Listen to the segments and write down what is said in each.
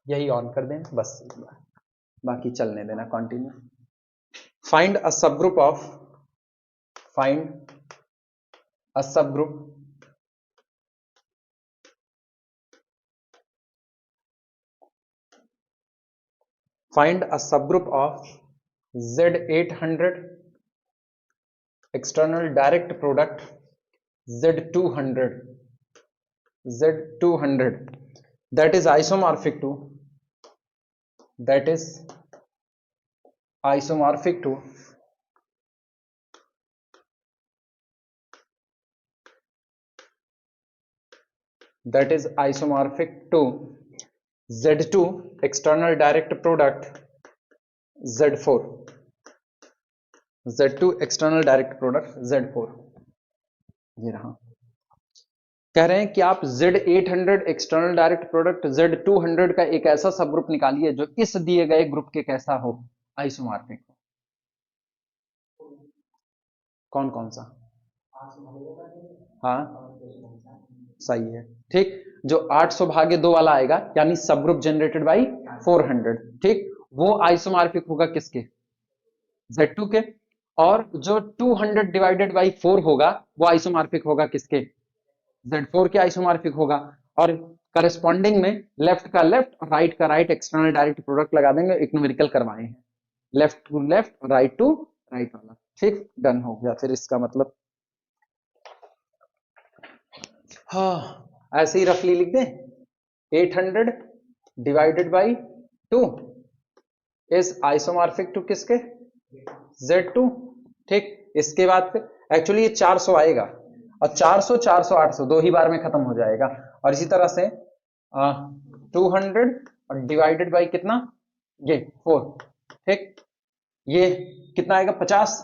यही ऑन कर दें बस, बाकी चलने देना continue. Find a subgroup of, find a subgroup find a subgroup of Z800 external direct product Z200 that is isomorphic to, that is isomorphic to that is isomorphic to Z2 external direct product Z4, Z2 external direct product Z4। ये रहा, कह रहे हैं कि आप Z800 external direct product Z200 का एक ऐसा सब ग्रुप निकालिए जो इस दिए गए ग्रुप के कैसा हो, आइसोमॉर्फिक हो। कौन कौन सा? हाँ सही है, ठीक। जो 800 भागे 2 वाला आएगा यानी सब ग्रुप जनरेटेड बाई 400, ठीक, वो आइसोमॉर्फिक होगा किसके? Z2 के। और जो 200 डिवाइडेड बाई 4 होगा वो आइसोमॉर्फिक होगा किसके? Z4 के आइसोमॉर्फिक होगा। और करस्पॉन्डिंग में लेफ्ट का लेफ्ट और राइट का राइट एक्सटर्नल डायरेक्ट प्रोडक्ट लगा देंगे, एक न्यूमेरिकल करवाए हैं, left to left right to right वाला, ठीक, डन हो गया। फिर इसका मतलब हाँ ऐसे ही रफली लिख दें, 800 divided by 2 is isomorphic to किसके? Z2, ठीक। इसके बाद फिर एक्चुअली ये 400 आएगा और 400 400 800 दो ही बार में खत्म हो जाएगा। और इसी तरह से 200 और डिवाइडेड बाई कितना? ये 4, ठीक, ये कितना आएगा? 50।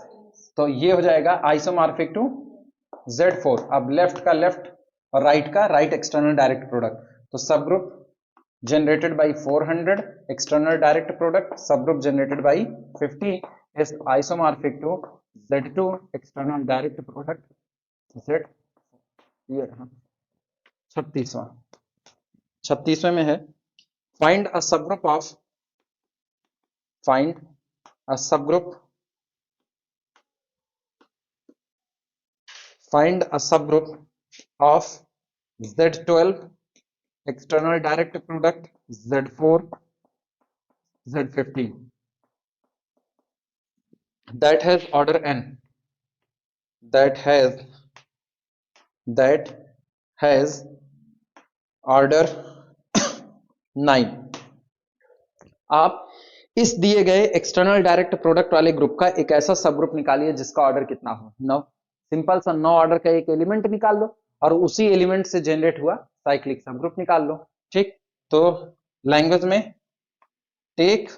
तो ये हो जाएगा आइसोमॉर्फिक टू Z4। अब लेफ्ट का लेफ्ट और राइट का राइट एक्सटर्नल डायरेक्ट प्रोडक्ट, तो सब group generated by 400 external direct product subgroup generated by 50 is isomorphic to Z2 external direct product Z। ये रहा 36वां में है, find a subgroup of, find a subgroup, find a subgroup of Z12 external direct product Z4 Z15 that has order n, that has order 9। आप इस दिए गए external direct product वाले group का एक ऐसा सब ग्रुप निकालिए जिसका ऑर्डर कितना हो? 9। सिंपल सा 9 ऑर्डर का एक एलिमेंट निकाल लो और उसी एलिमेंट से जनरेट हुआ साइक्लिक सब ग्रुप निकाल लो, ठीक। तो लैंग्वेज में टेक,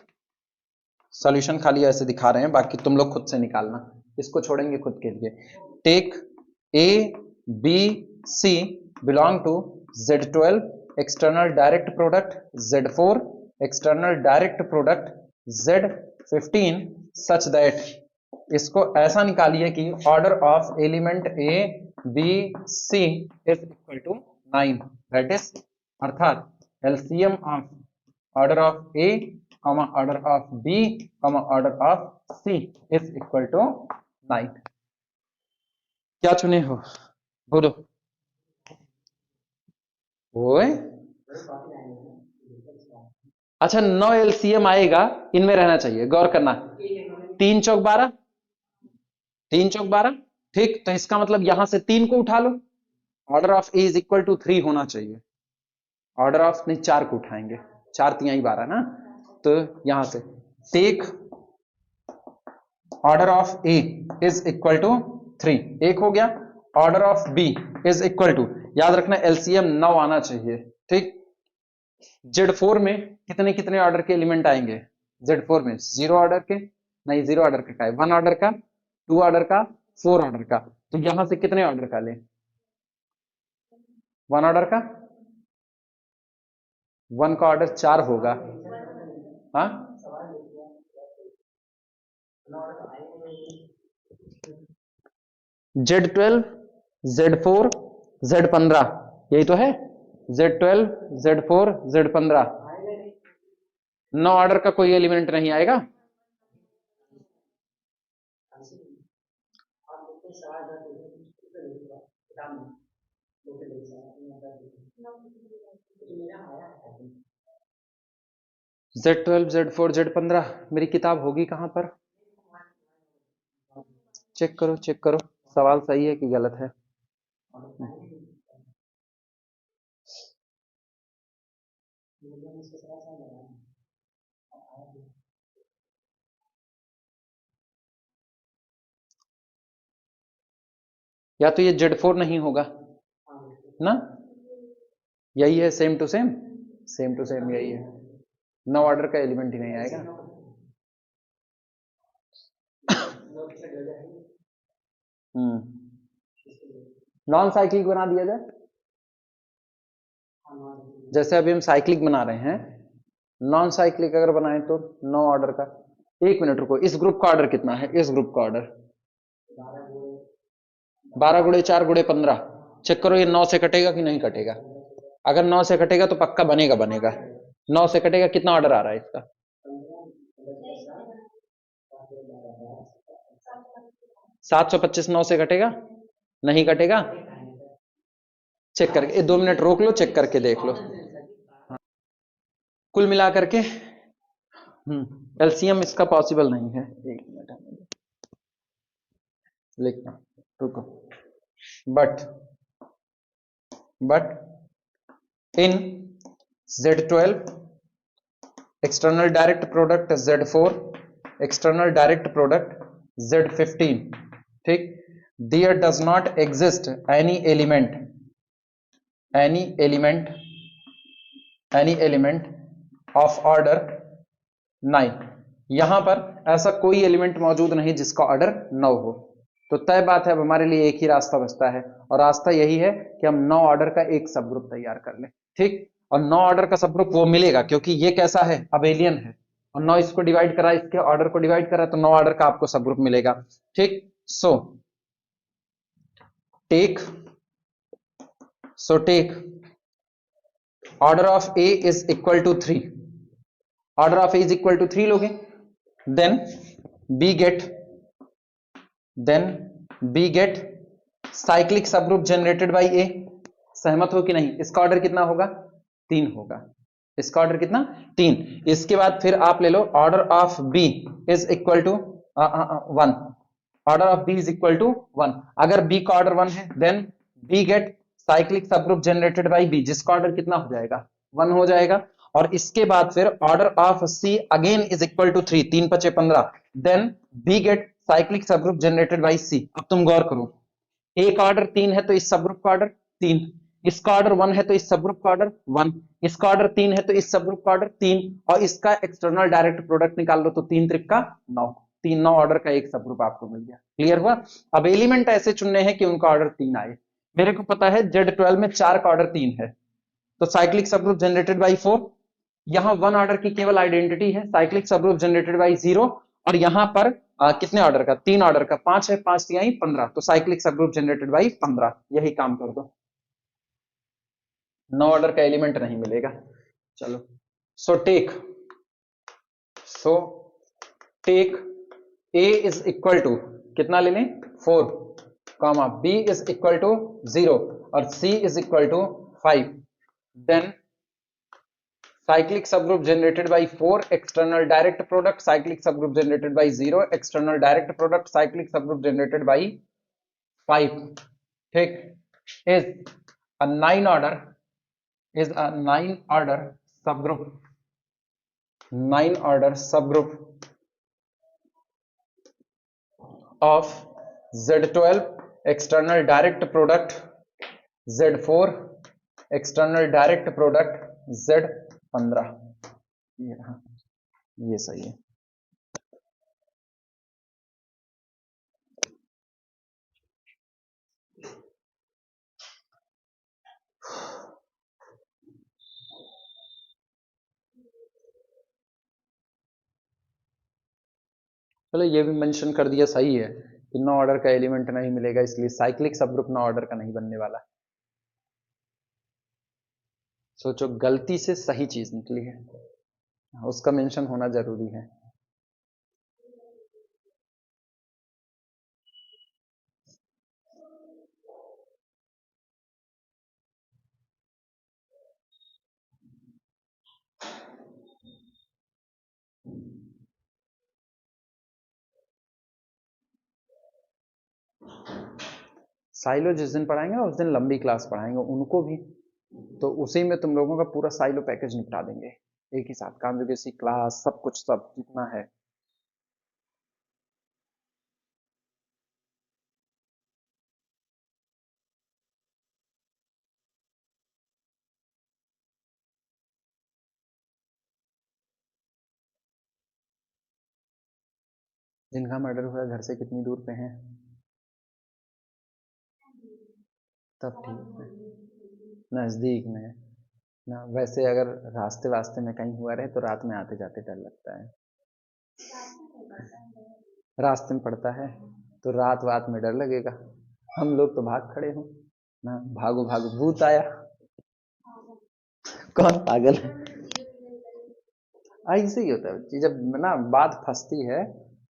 सॉल्यूशन खाली ऐसे दिखा रहे हैं, बाकी तुम लोग खुद से निकालना, इसको छोड़ेंगे खुद के लिए। Take A B C belong to Z12 external direct product Z4 external direct product Z15 such that, इसको ऐसा निकालिए कि order of element A B C is equal to 9, that is अर्थात LCM of order of A order of B order of C is equal to 9। क्या चुने हो? बोलो। ओए अच्छा 9 LCM आएगा, इनमें रहना चाहिए, गौर करना। 3 चौक 12, 3 चौक 12, ठीक। तो इसका मतलब यहां से 3 को उठा लो, order of A is equal to 3 होना चाहिए। ऑर्डर ऑफ नहीं 4 को उठाएंगे, 4 3 12 ना, तो यहां से take order of A is equal to 3, एक हो गया। Order of B is equal to, याद रखना एलसीएम 9 आना चाहिए, ठीक। Z4 में कितने कितने ऑर्डर के एलिमेंट आएंगे? Z4 में 0 ऑर्डर के, नहीं 0 ऑर्डर का है, 1 ऑर्डर का, 2 ऑर्डर का, 4 ऑर्डर का। तो यहां से कितने ऑर्डर का लें? 1 ऑर्डर का, 1 का ऑर्डर 4 होगा। हाँ Z12 Z4 Z15 यही तो है, Z12 Z4 Z15 no order का कोई एलिमेंट नहीं आएगा। Z12 Z4 Z15 मेरी किताब होगी कहां पर? चेक करो चेक करो, सवाल सही है कि गलत है। या तो ये Z4 नहीं होगा ना, यही है same to same, same to same यही है। नो ऑर्डर का एलिमेंट ही नहीं आएगा। नॉन साइक्लिक बना दिया जाए, जैसे अभी हम साइक्लिक बना रहे हैं, नॉन साइक्लिक अगर बनाए तो नो ऑर्डर का। एक मिनट रुको, इस ग्रुप का ऑर्डर कितना है? इस ग्रुप का ऑर्डर 12 गुणे 4 गुणे 15। चेक करो ये 9 से कटेगा कि नहीं कटेगा। अगर 9 से कटेगा तो पक्का बनेगा बनेगा। 9 से कटेगा, कितना ऑर्डर आ रहा है इसका? 725। 9 से कटेगा? नहीं कटेगा। चेक करके 2 मिनट रोक लो, चेक करके देख लो। कुल मिलाकर के एलसीएम इसका पॉसिबल नहीं है। एक मिनट लिखना, रुको। But in Z12 external direct product Z4 external direct product Z15, ठीक, there does not exist any element of order 9। यहां पर ऐसा कोई एलिमेंट मौजूद नहीं जिसका ऑर्डर 9 हो। तो तय बात है, अब हमारे लिए एक ही रास्ता बचता है, और रास्ता यही है कि हम 9 ऑर्डर का एक सब ग्रुप तैयार कर लें, ठीक। और 9 ऑर्डर का सब ग्रुप वो मिलेगा क्योंकि ये कैसा है, अबेलियन है, और 9 इसको डिवाइड करा, इसके ऑर्डर को डिवाइड करा, तो 9 ऑर्डर का आपको सब ग्रुप मिलेगा, ठीक। Take order of A is equal to 3, order of A is equal to 3 लोगे, then B get cyclic subgroup generated by A. सहमत हो कि नहीं? इसका ऑर्डर कितना होगा? 3 होगा। इसका ऑर्डर कितना? 3। इसके बाद फिर आप ले लो order of B is equal to 1, order of B is equal to 1। अगर बी का ऑर्डर 1 है, then B get cyclic subgroup generated by B, जिसका ऑर्डर कितना हो जाएगा? 1 हो जाएगा। और इसके बाद फिर order of C again is equal to 3, 3 पचे 15, then B get cyclic subgroup generated by C. अब तुम गौर करो, एक ऑर्डर 3 है तो इस सब ग्रुप का ऑर्डर 3, इसका ऑर्डर 1 है तो इस सब ग्रुप का ऑर्डर 1, इसका ऑर्डर 3 है तो इस सब ग्रुप का ऑर्डर 3, और इसका एक्सटर्नल डायरेक्ट प्रोडक्ट निकाल लो तो 3 त्रिक का 9, 3 9 ऑर्डर का एक सब ग्रुप आपको मिल गया। क्लियर हुआ? अब एलिमेंट ऐसे चुनने हैं कि उनका ऑर्डर 3 आए। मेरे को पता है Z12 में 4 का ऑर्डर 3 है, तो cyclic subgroup generated by 4, यहां 1 ऑर्डर की केवल आइडेंटिटी है, cyclic subgroup generated by 0, और यहां पर कितने ऑर्डर का? 3 ऑर्डर का, 5 है, 5 तिहाई 15, तो cyclic subgroup generated by 15। यही काम कर दो, 9 ऑर्डर का एलिमेंट नहीं मिलेगा। चलो, so take A is equal to कितना ले लें? 4, comma B is equal to 0 और C is equal to 5, then cyclic subgroup generated by 4 external direct product cyclic subgroup generated by 0 external direct product cyclic subgroup generated by 5, ठीक, is a 9 order subgroup, 9 order subgroup of Z12 external direct product Z4 external direct product Z15। ये सही है। चलो ये भी mention कर दिया, सही है कि 9 ऑर्डर का एलिमेंट नहीं मिलेगा, इसलिए साइक्लिक सब ग्रुप 9 ऑर्डर का नहीं बनने वाला। सोचो, गलती से सही चीज निकली है। उसका मेंशन होना जरूरी है। साइलो जिस दिन पढ़ाएंगे ना उस दिन लंबी क्लास पढ़ाएंगे उनको भी, तो उसी में तुम लोगों का पूरा साइलो पैकेज निपटा देंगे एक ही साथ, कॉन्जुगेसी क्लास सब कुछ सब जितना है। जिनका मर्डर हुआ घर से कितनी दूर पे हैं? तब ठीक है, नजदीक में है ना। वैसे अगर रास्ते वास्ते में कहीं हुआ रहे तो रात में आते जाते डर लगता है। रास्ते में पड़ता है तो रात वात में डर लगेगा। हम लोग तो भाग खड़े हो ना, भागो भागो भूत आया। कौन पागल है? ऐसे ही होता है कि जब ना बात फंसती है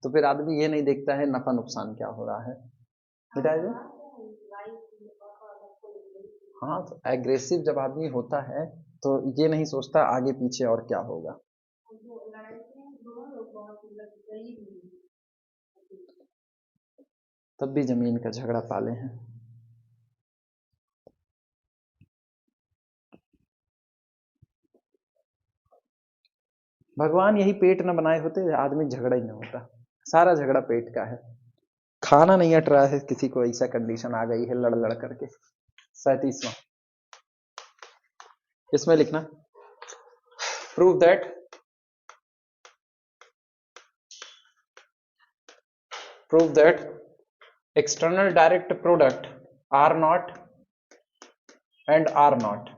तो फिर आदमी ये नहीं देखता है नफा नुकसान क्या हो रहा है। बेटा जी, हाँ तो एग्रेसिव जब आदमी होता है तो ये नहीं सोचता आगे पीछे और क्या होगा। तब भी जमीन का झगड़ा पाले हैं। भगवान यही पेट न बनाए होते आदमी झगड़ा ही न होता। सारा झगड़ा पेट का है, खाना नहीं हट रहा है, किसी को ऐसा कंडीशन आ गई है लड़ लड़ करके। 37वां इसमें लिखना, prove that external direct product are not and R not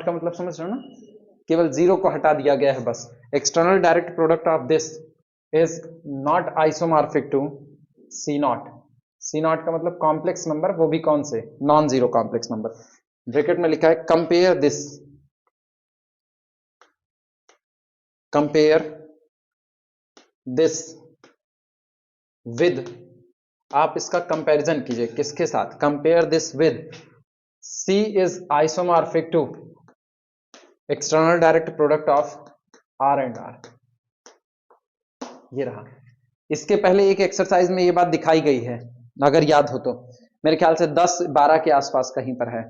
का मतलब समझ रहे हो ना, केवल जीरो को हटा दिया गया है बस। External direct product of this is not isomorphic to C not. C not का मतलब कॉम्प्लेक्स नंबर, वो भी कौन से, non zero complex number. Bracket में लिखा है कंपेयर दिस विद, आप इसका कंपैरिजन कीजिए किसके साथ, compare this with C is isomorphic to external direct product of R and R। ये रहा। इसके पहले एक एक्सरसाइज में ये बात दिखाई गई है अगर याद हो तो, मेरे ख्याल से 10-12 के आसपास कहीं पर है,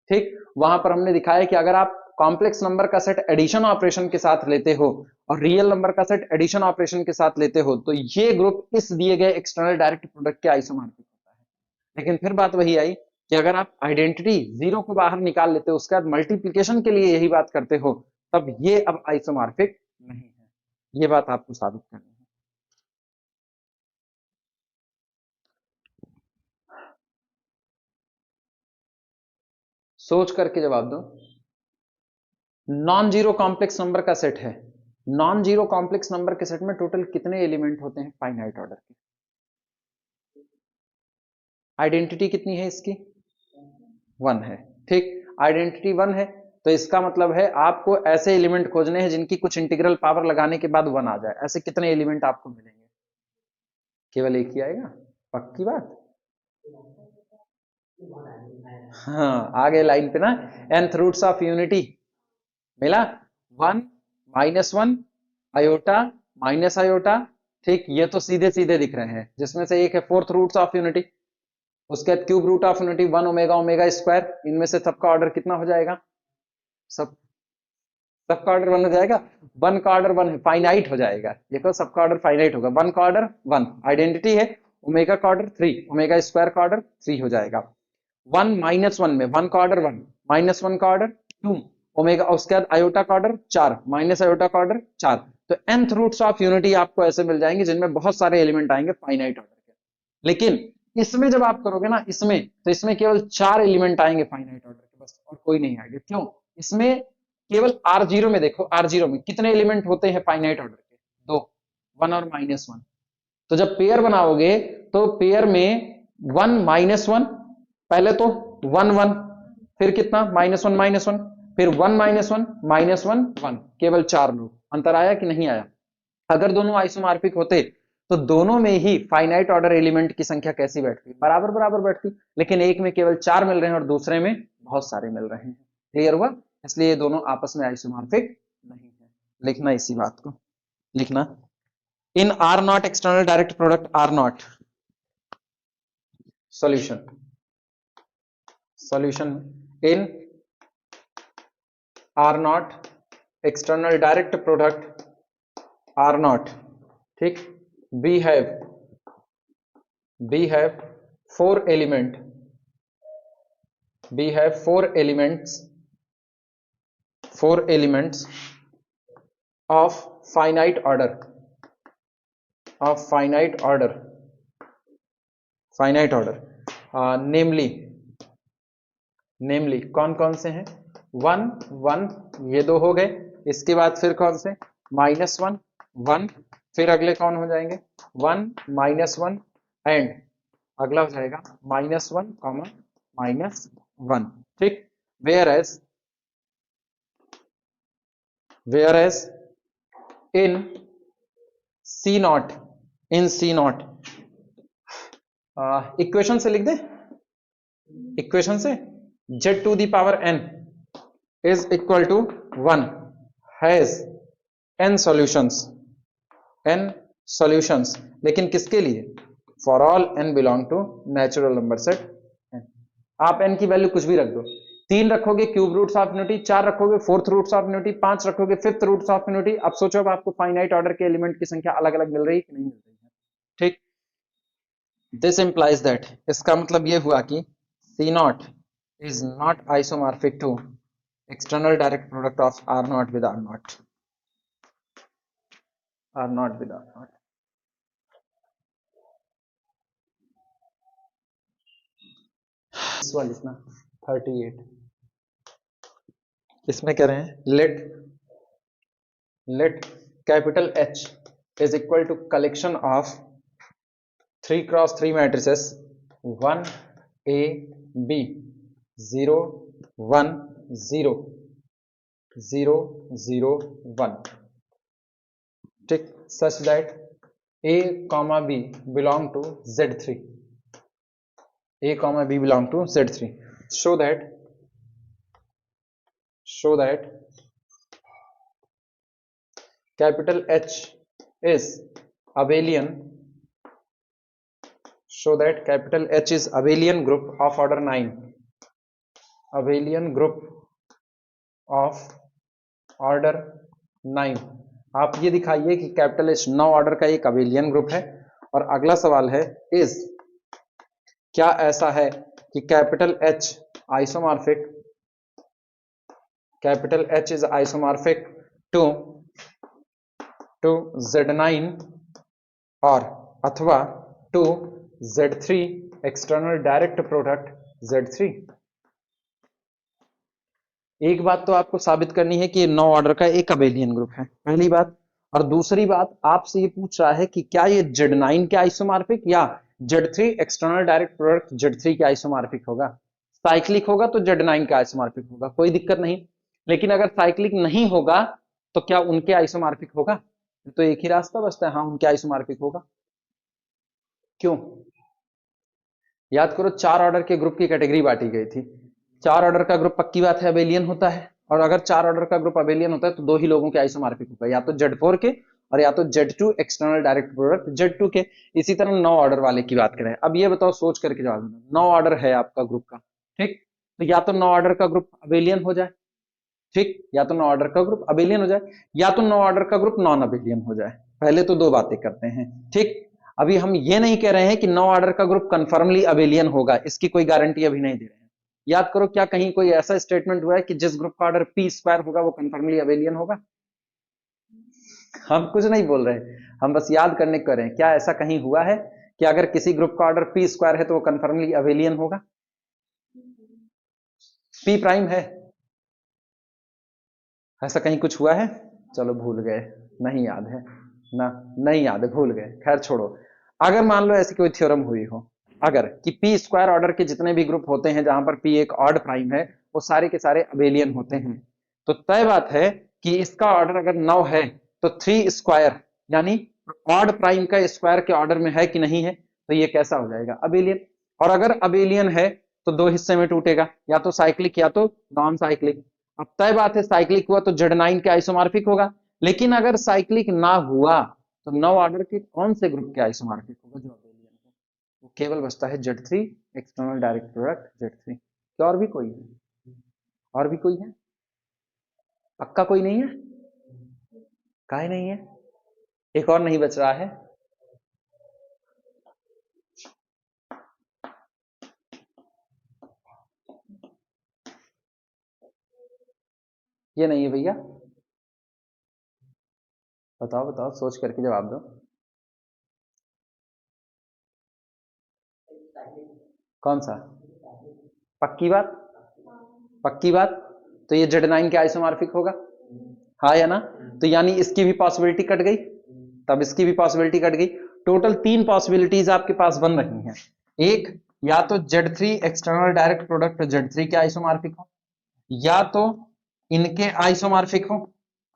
ठीक। वहां पर हमने दिखाया कि अगर आप कॉम्प्लेक्स नंबर का सेट एडिशन ऑपरेशन के साथ लेते हो और रियल नंबर का सेट एडिशन ऑपरेशन के साथ लेते हो तो ये ग्रुप इस दिए गए एक्सटर्नल डायरेक्ट प्रोडक्ट के आइसोमॉर्फिक होता है। लेकिन फिर बात वही आई कि अगर आप आइडेंटिटी जीरो को बाहर निकाल लेते हो उसके बाद मल्टीप्लीकेशन के लिए यही बात करते हो तब ये अब आइसोमॉर्फिक नहीं है। ये बात आपको साबित करनी है। सोच करके जवाब दो। नॉन जीरो कॉम्प्लेक्स नंबर का सेट है, नॉन जीरो कॉम्प्लेक्स नंबर के सेट में टोटल कितने एलिमेंट होते हैं फाइनाइट ऑर्डर के? आइडेंटिटी कितनी है इसकी? 1 है, ठीक। आइडेंटिटी 1 है तो इसका मतलब है आपको ऐसे एलिमेंट खोजने हैं जिनकी कुछ इंटीग्रल पावर लगाने के बाद 1 आ जाए। ऐसे कितने एलिमेंट आपको मिलेंगे? केवल एक ही आएगा, पक्की बात। हाँ आगे लाइन पे ना, nth रूट्स ऑफ यूनिटी मिला, 1 -1 आयोटा माइनस आयोटा, ठीक। ये तो सीधे सीधे दिख रहे हैं, जिसमें से एक है फोर्थ रूट्स ऑफ यूनिटी, उसके बाद cube root of unity 1 omega omega square. इनमें से सबका ऑर्डर कितना हो जाएगा? सब सबका ऑर्डर 1 हो जाएगा। 1 का ऑर्डर 1 है, फाइनाइट हो जाएगा। देखो सबका ऑर्डर फाइनाइट होगा। 1 का ऑर्डर 1 आइडेंटिटी है, ओमेगा का ऑर्डर 3, ओमेगा स्क्वायर का ऑर्डर 3 हो जाएगा। 1 -1 में 1 का ऑर्डर 1, -1 का ऑर्डर 2 ओमेगा, उसके बाद आयोटा का ऑर्डर 4, माइनस आयोटा का ऑर्डर 4। तो nth रूट्स ऑफ यूनिटी आपको ऐसे मिल जाएंगे जिनमें बहुत सारे एलिमेंट आएंगे फाइनाइट ऑर्डर के। लेकिन इसमें जब आप करोगे ना, इसमें तो इसमें केवल 4 एलिमेंट आएंगे फाइनाइट ऑर्डर के बस, और कोई नहीं आएंगे। क्यों? इसमें केवल R0 में देखो, R0 में कितने एलिमेंट होते हैं फाइनाइट ऑर्डर के? 2, 1 और -1। तो जब पेयर बनाओगे तो पेयर में 1 -1, पहले तो 1 1, फिर कितना -1 -1, फिर 1 माइनस वन 1, केवल 4 लोग। अंतर आया कि नहीं आया? अगर दोनों आइसोमार्फिक होते तो दोनों में ही फाइनाइट ऑर्डर एलिमेंट की संख्या कैसी बैठती? बराबर बराबर बैठती। लेकिन एक में केवल 4 मिल रहे हैं और दूसरे में बहुत सारे मिल रहे हैं। क्लियर हुआ? इसलिए ये दोनों आपस में आइसोमार्फिक नहीं है। लिखना इसी बात को, लिखना इन are not external direct product are not solution, solution इन are not external direct product are not, ठीक। We have 4 element, we have 4 elements of finite order, of finite order, namely कौन कौन से हैं? 1 1, ये दो हो गए। इसके बाद फिर कौन से? -1 1, फिर अगले कौन हो जाएंगे? 1 -1 एंड अगला हो जाएगा -1 -1, ठीक। whereas in C not, equation से लिख दे, इक्वेशन से z to the power n is equal to 1 has n solutions, लेकिन किसके लिए? For all n belong to natural number set n। आप n की वैल्यू कुछ भी रख दो, 3 रखोगे क्यूब रूट्स ऑफ यूनिटी, 4 रखोगे फोर्थ रूट्स ऑफ यूनिटी, 5 रखोगे फिफ्थ रूट्स ऑफ यूनिटी। अब सोचो अब आपको फाइनाइट ऑर्डर के एलिमेंट की संख्या अलग अलग मिल रही है कि नहीं मिल रही है, ठीक। दिस इंप्लाइज दैट, इसका मतलब ये हुआ कि C not is not isomorphic to external direct product of R not with R not, R not with R not. इस वाले ना 38, इसमें कह रहे हैं let capital H is equal to collection of 3x3 matrices 1 A B 0 1 0 0 0 1, ठीक, such that A, B belong to Z3, A, B belong to Z3, show that capital H is abelian, show that capital H is abelian group of order 9, abelian group of order 9। आप ये दिखाइए कि capital H 9 order का एक abelian group है। और अगला सवाल है इज, क्या ऐसा है कि capital H isomorphic, capital H is isomorphic to Z9 और अथवा to Z3 external direct product Z3। एक बात तो आपको साबित करनी है कि ये 9 ऑर्डर का एक अबेलियन ग्रुप है, पहली बात। और दूसरी बात आपसे ये पूछ रहा है कि क्या ये Z9 के आइसोमॉर्फिक या Z3 external direct product Z3 के आइसोमॉर्फिक होगा। साइक्लिक होगा तो Z9 का आइसोमॉर्फिक होगा, कोई दिक्कत नहीं। लेकिन अगर साइक्लिक नहीं होगा तो क्या उनके आइसोमॉर्फिक होगा? तो एक ही रास्ता बचता है, हाँ उनके आइसोमॉर्फिक होगा। क्यों? याद करो 4 ऑर्डर के ग्रुप की कैटेगरी बांटी गई थी। 4 ऑर्डर का ग्रुप पक्की बात है अबेलियन होता है, और अगर 4 ऑर्डर का ग्रुप अबेलियन होता है तो 2 ही लोगों के आइसोमॉर्फिक होगा, या तो Z4 के और या तो Z2 external direct product Z2 के। इसी तरह 9 ऑर्डर वाले की बात करें। अब ये बताओ, सोच करके जवाब देना, 9 ऑर्डर है आपका ग्रुप का, ठीक, तो या तो 9 ऑर्डर का ग्रुप अबेलियन हो जाए, ठीक, या तो 9 ऑर्डर का ग्रुप अबेलियन हो जाए, या तो 9 ऑर्डर का ग्रुप नॉन अबेलियन हो जाए। पहले तो 2 बातें करते हैं, ठीक। अभी हम ये नहीं कह रहे हैं कि 9 ऑर्डर का ग्रुप कंफर्मली अबेलियन होगा, इसकी कोई गारंटी अभी नहीं दे रहे हैं। याद करो, क्या कहीं कोई ऐसा स्टेटमेंट हुआ है कि जिस ग्रुप का ऑर्डर पी स्क्वायर होगा वो कंफर्मली अबेलियन होगा? हम कुछ नहीं बोल रहे, हम बस याद करने कर रहे हैं, क्या ऐसा कहीं हुआ है कि अगर किसी ग्रुप का ऑर्डर पी स्क्वायर है तो वो कंफर्मली अबेलियन होगा? पी प्राइम है, ऐसा कहीं कुछ हुआ है? चलो भूल गए, नहीं याद है ना, नहीं याद है, भूल गए, खैर छोड़ो। अगर मान लो ऐसी कोई थ्योरम हुई हो, अगर कि पी स्क्वायर ऑर्डर के जितने भी ग्रुप होते हैं जहां पर पी एक ऑड प्राइम है, वो सारे के सारे अबेलियन होते हैं। तो तय बात है कि इसका ऑर्डर अगर 9 है तो 3 स्क्वायर यानी ऑड प्राइम का स्क्वायर के ऑर्डर में है कि नहीं है, तो ये कैसा हो जाएगा, अबेलियन। और अगर अबेलियन है तो दो हिस्से में टूटेगा, या तो साइक्लिक या तो नॉन साइक्लिक। अब तय बात है साइक्लिक हुआ तो Z9 के आइसोमॉर्फिक होगा, लेकिन अगर साइक्लिक ना हुआ तो 9 ऑर्डर के कौन से ग्रुप के आइसोमॉर्फिक होगा जो अबेलियन है, वो केवल बचता है Z3 external direct product Z3। क्या और भी कोई है, और भी कोई है, पक्का कोई नहीं है, काहे नहीं है, एक और नहीं बच रहा है, ये नहीं है भैया, बताओ बताओ सोच करके जवाब दो। कौन सा, पक्की बात, पक्की बात, तो ये Z9 के आइसोमॉर्फिक होगा, हाँ या ना, तो यानी इसकी भी पॉसिबिलिटी कट गई, तब इसकी भी पॉसिबिलिटी कट गई। टोटल 3 पॉसिबिलिटीज आपके पास बन रही हैं, एक या तो Z3 external direct product Z3 के आइसोमॉर्फिक हो, या तो इनके आइसोमॉर्फिक हो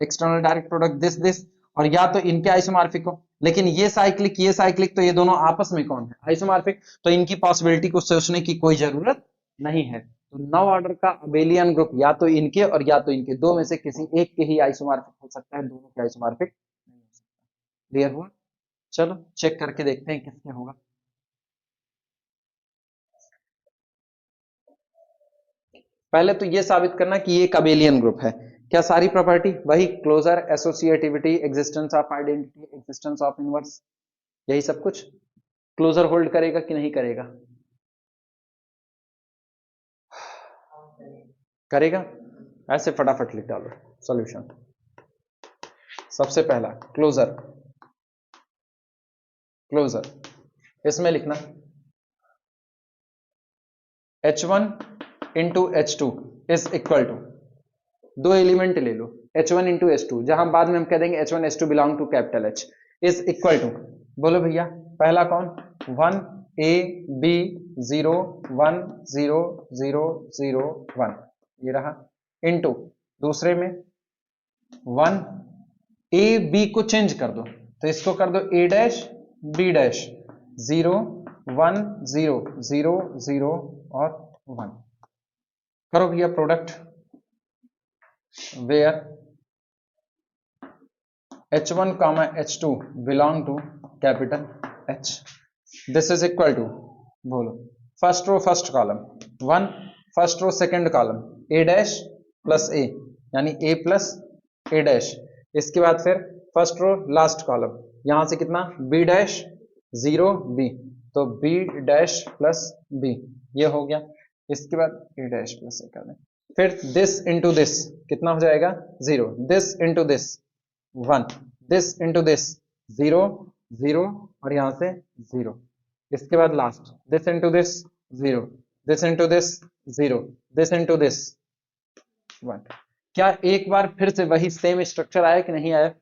एक्सटर्नल डायरेक्ट प्रोडक्ट दिस, और या तो इनके आइसोमॉर्फिक हो। लेकिन ये साइक्लिक तो ये दोनों आपस में कौन है, आइसोमॉर्फिक, तो इनकी पॉसिबिलिटी को सोचने की कोई जरूरत नहीं है। तो 9 ऑर्डर का अबेलियन ग्रुप या तो इनके और या तो इनके, दो में से किसी एक के ही आइसोमॉर्फिक हो सकता है, दोनों के आइसोमॉर्फिक नहीं हो सकता। क्लियर हुआ, चलो चेक करके देखते हैं किसके होगा। पहले तो ये साबित करना कि ये एक अबेलियन ग्रुप है। क्या सारी प्रॉपर्टी वही, closure, associativity, existence of identity, existence of inverse, यही सब कुछ। क्लोजर होल्ड करेगा कि नहीं करेगा, करेगा, ऐसे फटाफट लिख डालो सॉल्यूशन। सबसे पहला क्लोजर, क्लोजर इसमें लिखना H1 into H2 is equal to, दो एलिमेंट ले लो H1 इंटू H2, जहां बाद में हम कह देंगे H1 H2 belong to capital H, is equal to, बोलो भैया पहला कौन, 1 A B 0 1 0 0 0 1, ये रहा, इंटू दूसरे में 1 A B को चेंज कर दो, तो इसको कर दो A डैश B डैश, 0 1 0 0 0 और 1, करो भैया product, where H1 comma H2 belong to capital H, this is equal to, बोलो first row first column 1, first row second column A dash plus A यानी A प्लस A डैश, इसके बाद फिर first row last column, यहां से कितना B dash 0 B, तो B dash plus B, ये हो गया। इसके बाद A डैश प्लस A कर दें, फिर दिस इंटू दिस कितना हो जाएगा 0, this into this 1, this into this 0 0 और यहां से 0, इसके बाद last this into this 0, this into this 0, this into this 1। क्या एक बार फिर से वही सेम स्ट्रक्चर आया कि नहीं आया,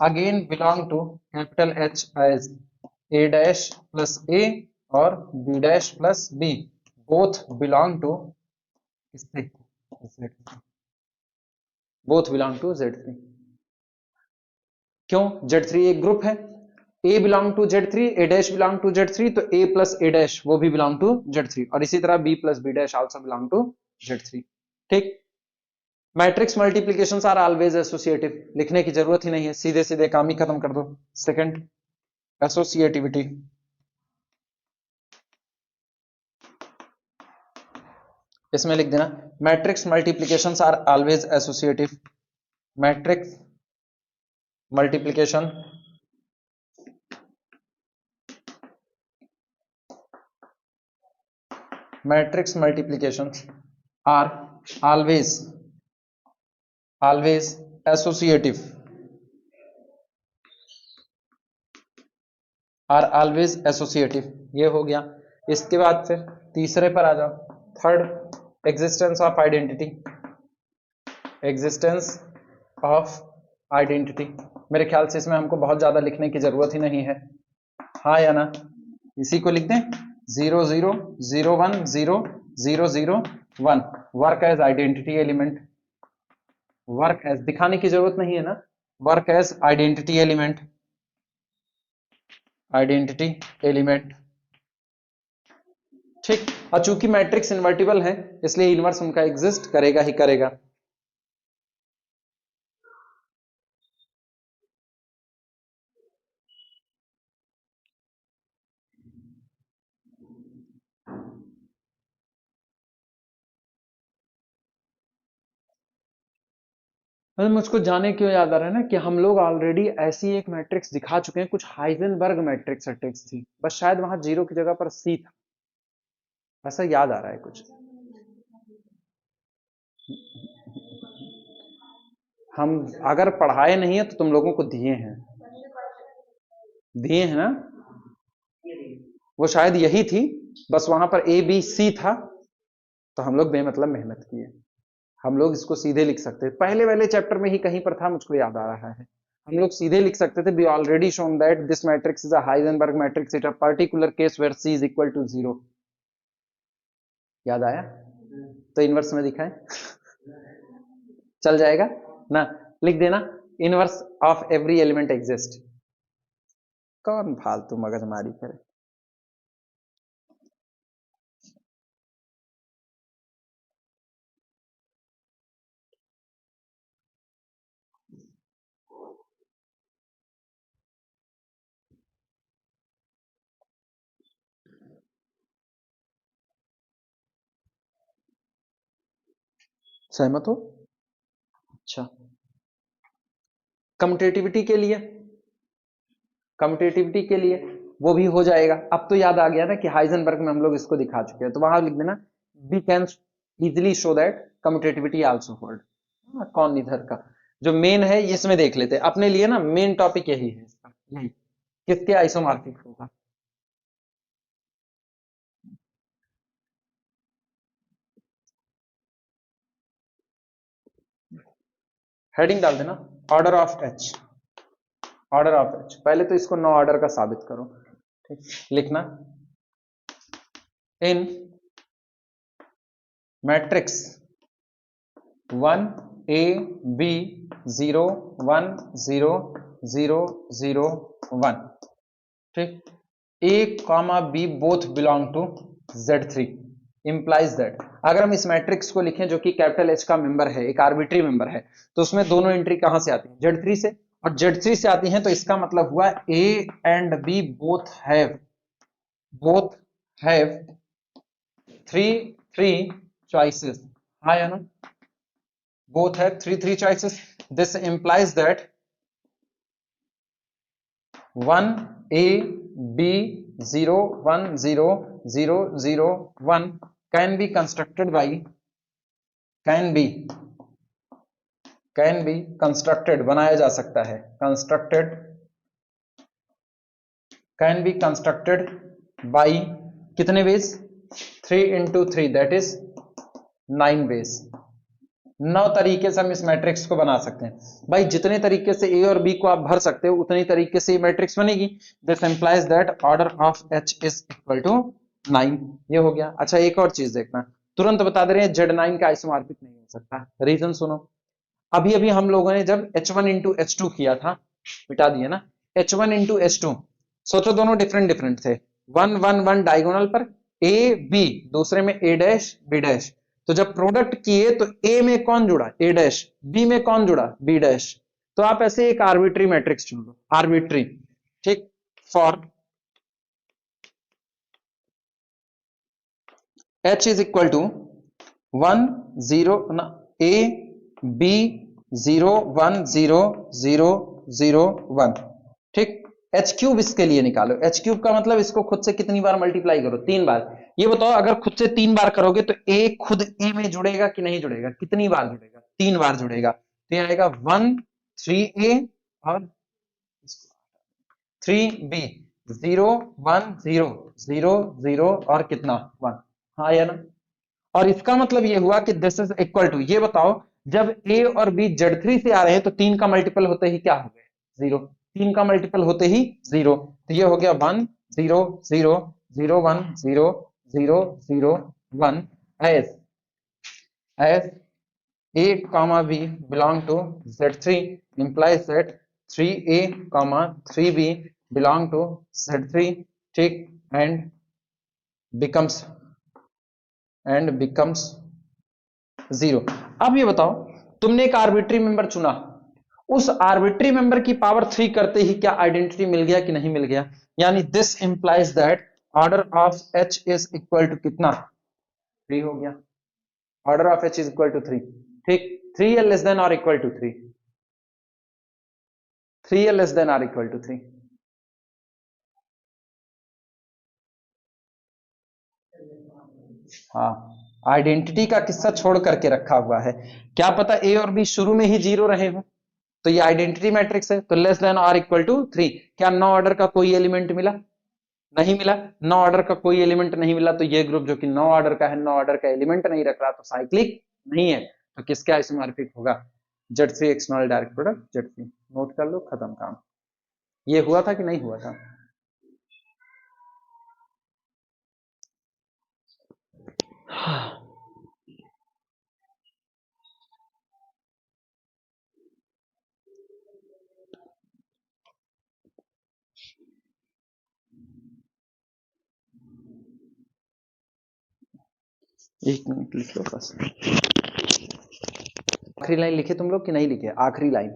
again belong to capital H as A dash plus A और B dash plus B, both belong to इससे Z3, both belong to Z3। क्यों, Z3 एक ग्रुप है, A belong to Z3, A dash belong to Z3, तो A plus A dash वो भी belong to Z3, और इसी तरह B plus B dash also belong to Z3। ठीक, matrix multiplications are always associative, लिखने की जरूरत ही नहीं है, सीधे सीधे काम ही खत्म कर दो। सेकंड एसोसिएटिविटी, इसमें लिख देना matrix multiplications are always associative, matrix multiplication matrix multiplications are always associative, are always associative, ये हो गया। इसके बाद फिर तीसरे पर आ जाओ, third existence of identity, existence of identity, मेरे ख्याल से इसमें हमको बहुत ज्यादा लिखने की जरूरत ही नहीं है, हाँ या ना, इसी को लिख दें 0 0 0 1 0 0 0 1, work as identity element, work as दिखाने की जरूरत नहीं है ना, work as identity element, identity element, ठीक। और चूंकि मैट्रिक्स इन्वर्टिबल है इसलिए इनवर्स उनका एग्जिस्ट करेगा ही करेगा। मतलब मुझको जाने क्यों याद आ रहा है ना कि हम लोग ऑलरेडी ऐसी एक मैट्रिक्स दिखा चुके हैं, कुछ हाइजेनबर्ग मैट्रिक्स मैट्रिक्स थी, बस शायद वहां जीरो की जगह पर सी था, ऐसा याद आ रहा है कुछ। हम अगर पढ़ाए नहीं है तो तुम लोगों को दिए हैं, दिए हैं ना, वो शायद यही थी, बस वहां पर ए बी सी था, तो हम लोग बेमतलब मेहनत किए। हम लोग इसको सीधे लिख सकते थे, पहले वाले चैप्टर में ही कहीं पर था, मुझको याद आ रहा है, हम लोग सीधे लिख सकते थे, we already shown that this matrix is a Heisenberg matrix it a particular case where C is equal to zero. याद आया? तो इनवर्स में दिखाएं, चल जाएगा ना, लिख देना inverse of every element exist. कौन फालतू मगजमारी करे। सहमत हो? अच्छा, कम्यूटेटिविटी के लिए, कम्यूटेटिविटी के लिए वो भी हो जाएगा। अब तो याद आ गया ना कि हाइजेनबर्ग में हम लोग इसको दिखा चुके हैं, तो वहां लिख देना we can easily show that commutativity also hold. कौन इधर का जो मेन है इसमें देख लेते हैं अपने लिए ना, मेन टॉपिक यही है इसका, यही किसके आइसोमॉर्फिक होगा। हेडिंग डाल देना order of H, order of H, पहले तो इसको नो ऑर्डर का साबित करो, ठीक। लिखना इन मैट्रिक्स 1 A B 0 1 0 0 0 1, ठीक, A comma B both belong to Z3 implies that, अगर हम इस मैट्रिक्स को लिखें जो कि कैपिटल H का मेंबर है, एक आर्बिट्री मेंबर है, तो उसमें दोनों एंट्री कहां से आती है? Z3 से, और Z3 से आती हैं तो इसका मतलब हुआ A and B both have three three choices, हाँ या ना, both have three choices. This implies that 1 A B 0 1 0 0 0 1 can be constructed by, can be constructed बनाया जा सकता है, constructed can be constructed by कितने ways? 3 into 3 that is 9 ways। 9 तरीके से हम इस मैट्रिक्स को बना सकते हैं भाई, जितने तरीके से ए और बी को आप भर सकते हो उतनी तरीके से मैट्रिक्स बनेगी। This implies that order of H is equal to 9, ये हो गया। अच्छा एक और चीज देखना, तुरंत बता दे रहे हैं Z9 का आइसोमॉर्फिक नहीं हो सकता, रीजन सुनो। अभी अभी हम लोगों ने जब H1 इंटू H2 किया था, मिटा दिया ना, H1 इंटू H2, सोचो दोनों डिफरेंट डिफरेंट थे, 1 1 1 डायगोनल पर A B, दूसरे में A डैश B डैश, तो जब प्रोडक्ट किए तो ए में कौन जुड़ा? ए डैश, बी में कौन जुड़ा? बी डैश, तो आप ऐसे एक आर्बिट्री मैट्रिक्स चुन लो, आर्बिट्री, ठीक, for H is equal to 1 0 ना, ए बी 0 1 0 0 0 1, ठीक। एच क्यूब इसके लिए निकालो, एच क्यूब का मतलब इसको खुद से कितनी बार मल्टीप्लाई करो? 3 बार। ये बताओ अगर खुद से 3 बार करोगे तो ए खुद ए में जुड़ेगा कि नहीं जुड़ेगा? कितनी बार जुड़ेगा? 3 बार जुड़ेगा, तो ये आएगा 1 3 ए और 3 बी, 0 1 0 0 0 और कितना 1, हाँ या ना। और इसका मतलब ये हुआ कि दिस इज इक्वल टू, ये बताओ जब ए और बी Z3 से आ रहे हैं तो 3 का मल्टीपल होते ही क्या हो गया? 0, 3 का मल्टीपल होते ही 0, तो ये हो गया 1 0 0 0 1 0 0 0 1 S as A comma B belong to Z3 implies that 3A comma 3B belong to Z3 ठीक becomes becomes 0। अब ये बताओ तुमने एक आर्बिट्री मेंबर चुना, उस आर्बिट्री मेंबर की पावर 3 करते ही क्या आइडेंटिटी मिल गया कि नहीं मिल गया? यानी this implies that order of H is equal to कितना? 3 हो गया। Order of H is equal to 3 ठीक। 3 लेस देन और इक्वल टू 3, 3 लेस देन और इक्वल टू 3। हाँ, आइडेंटिटी का किस्सा छोड़ करके रखा हुआ है, क्या पता ए और बी शुरू में ही 0 रहे हो, तो ये आइडेंटिटी मैट्रिक्स है। तो लेस देन और इक्वल टू 3, क्या नो ऑर्डर का कोई एलिमेंट मिला? नहीं मिला। नो ऑर्डर का कोई एलिमेंट नहीं मिला, तो ये ग्रुप जो कि नो ऑर्डर का है, नो ऑर्डर का एलिमेंट नहीं रख रहा, तो साइक्लिक नहीं है। तो किसके आइसोमॉर्फिक होगा? Z3 external direct product Z3। Note कर लो, खत्म काम। ये हुआ था कि नहीं हुआ था? एक मिनट लिख लो बस। आखिरी लाइन लिखे तुम लोग कि नहीं लिखे? आखिरी line,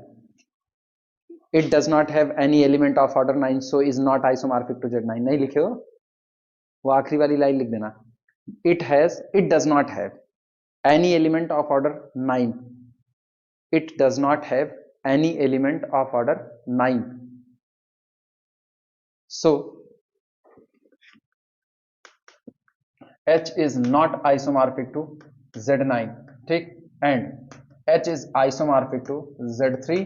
it does not have any element of order 9 so is not isomorphic to Z9, नहीं लिखे हो? वो आखिरी वाली लाइन लिख देना। It does not have any element of order 9, it does not have any element of order 9, so H is not isomorphic to Z9 ठीक, and H is isomorphic to Z3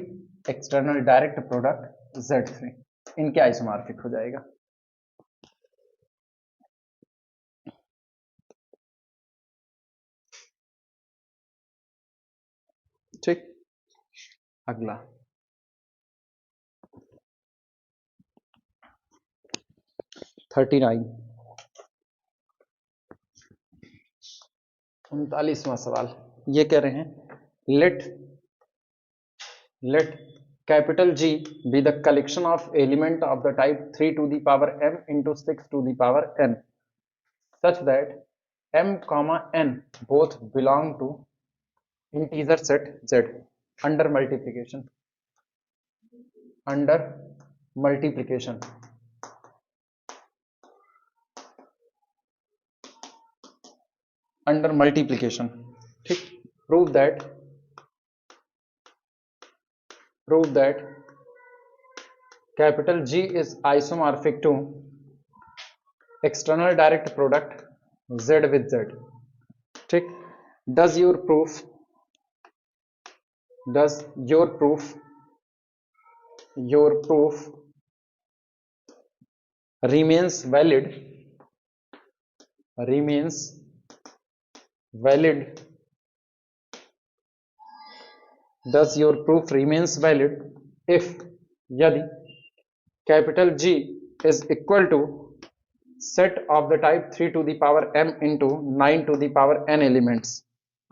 external direct product Z3, इनके isomorphic हो जाएगा। ठीक, अगला 39 39वां सवाल ये कह रहे हैं, let capital G be the collection of element of the type 3 to the power m into 6 to the power n such that m comma n both belong to integer set Z under multiplication ठीक। prove that capital G is isomorphic to external direct product Z with Z ठीक। does your proof remains valid does your proof remains valid if यदि capital G is equal to set of the type 3 to the power m into 9 to the power n elements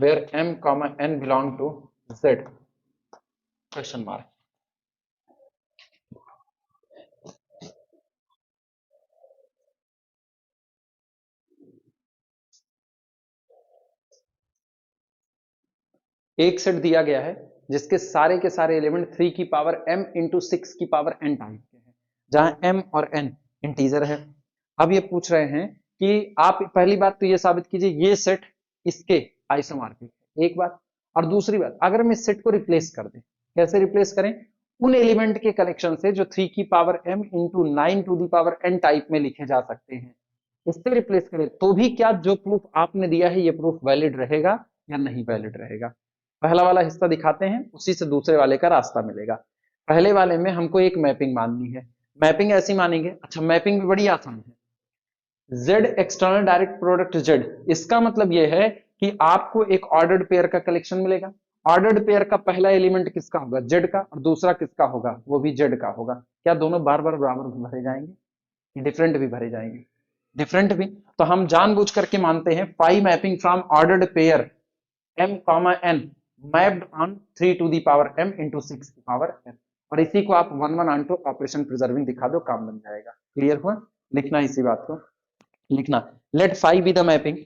where m comma n belong to Z question mark। एक set दिया गया है जिसके सारे के सारे element 3 की पावर m इंटू 6 की पावर n टाइप के हैं, जहां m और n इंटीजर है। अब ये पूछ रहे हैं कि आप पहली बात तो ये साबित कीजिए ये सेट इसके आइसोमॉर्फिक है, एक बात। और दूसरी बात, अगर हम इस सेट को रिप्लेस कर दें, कैसे रिप्लेस करें? उन एलिमेंट के कलेक्शन से जो 3 की power m into 9 to the power n type में लिखे जा सकते हैं, इससे रिप्लेस करें तो भी क्या जो प्रूफ आपने दिया है ये प्रूफ वैलिड रहेगा या नहीं वैलिड रहेगा? पहला वाला हिस्सा दिखाते हैं, उसी से दूसरे वाले का रास्ता मिलेगा। पहले वाले में हमको एक मैपिंग माननी है, मैपिंग ऐसी मानेंगे। अच्छा, मैपिंग भी बड़ी आसान है। Z external direct product Z, इसका मतलब यह है कि आपको एक ऑर्डर्ड पेयर का कलेक्शन मिलेगा। ऑर्डर्ड पेयर का पहला एलिमेंट किसका होगा? Z का, और दूसरा किसका होगा? वो भी Z का होगा। क्या दोनों बार बार बराबर भरे जाएंगे? डिफरेंट भी भरे जाएंगे? डिफरेंट भी। तो हम जानबूझ करके मानते हैं pi mapping from ordered pair m comma n mapped on 3 to the power m into 6 की पावर n, और इसी को आप 1 1 ऑन टू ऑपरेशन प्रिजर्विंग दिखा दो, काम बन जाएगा। क्लियर हुआ? लिखना इसी बात को, लिखना let phi be the mapping,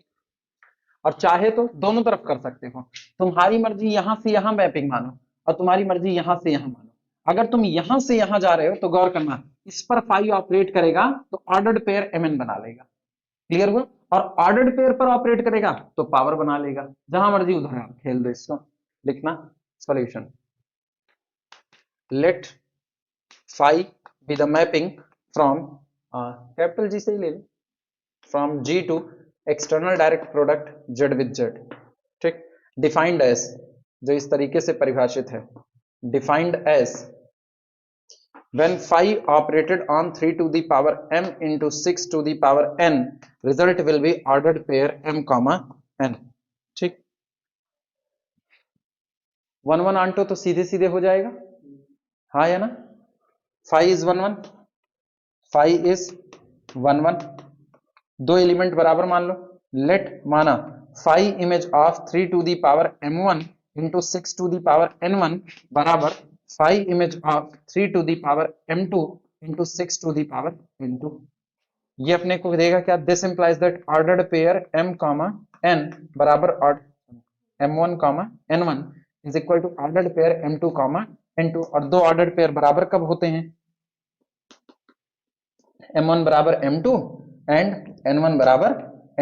और चाहे तो दोनों तरफ कर सकते हो, तुम्हारी मर्जी यहां से यहां मैपिंग मानो और तुम्हारी मर्जी यहां से यहां मानो। अगर तुम यहां से यहां जा रहे हो तो गौर करना, इस पर फाइव ऑपरेट करेगा तो ऑर्डर्ड पेयर mn बना लेगा। क्लियर हुआ? और ऑर्डर्ड पेयर पर ऑपरेट करेगा तो पावर बना लेगा। जहां मर्जी उधर आप खेल दो इसको। लिखना solution, let phi be the mapping from, capital G से ही ले लो, from G to external direct product Z with Z. ठीक, डिफाइंड एज, जो इस तरीके से परिभाषित है, defined as when phi operated on 3 to the power m into 6 to the power n, result will be ordered pair m comma n। ठीक, 1 1 on to तो सीधे सीधे हो जाएगा, हाँ या ना? phi is 1 1, phi is 1 1, दो एलिमेंट बराबर मान लो। लेट माना phi image of 3 to the power m1 into 6 to the power n1 बराबर phi image of 3 to the power m2 into 6 to the power n2। ये अपने को देगा क्या? This implies that ordered pair m comma n बराबर m1 comma n1 is equal to ordered pair m2 comma n2, और दो ordered pair बराबर कब होते हैं? m1 बराबर m2 एंड n1 बराबर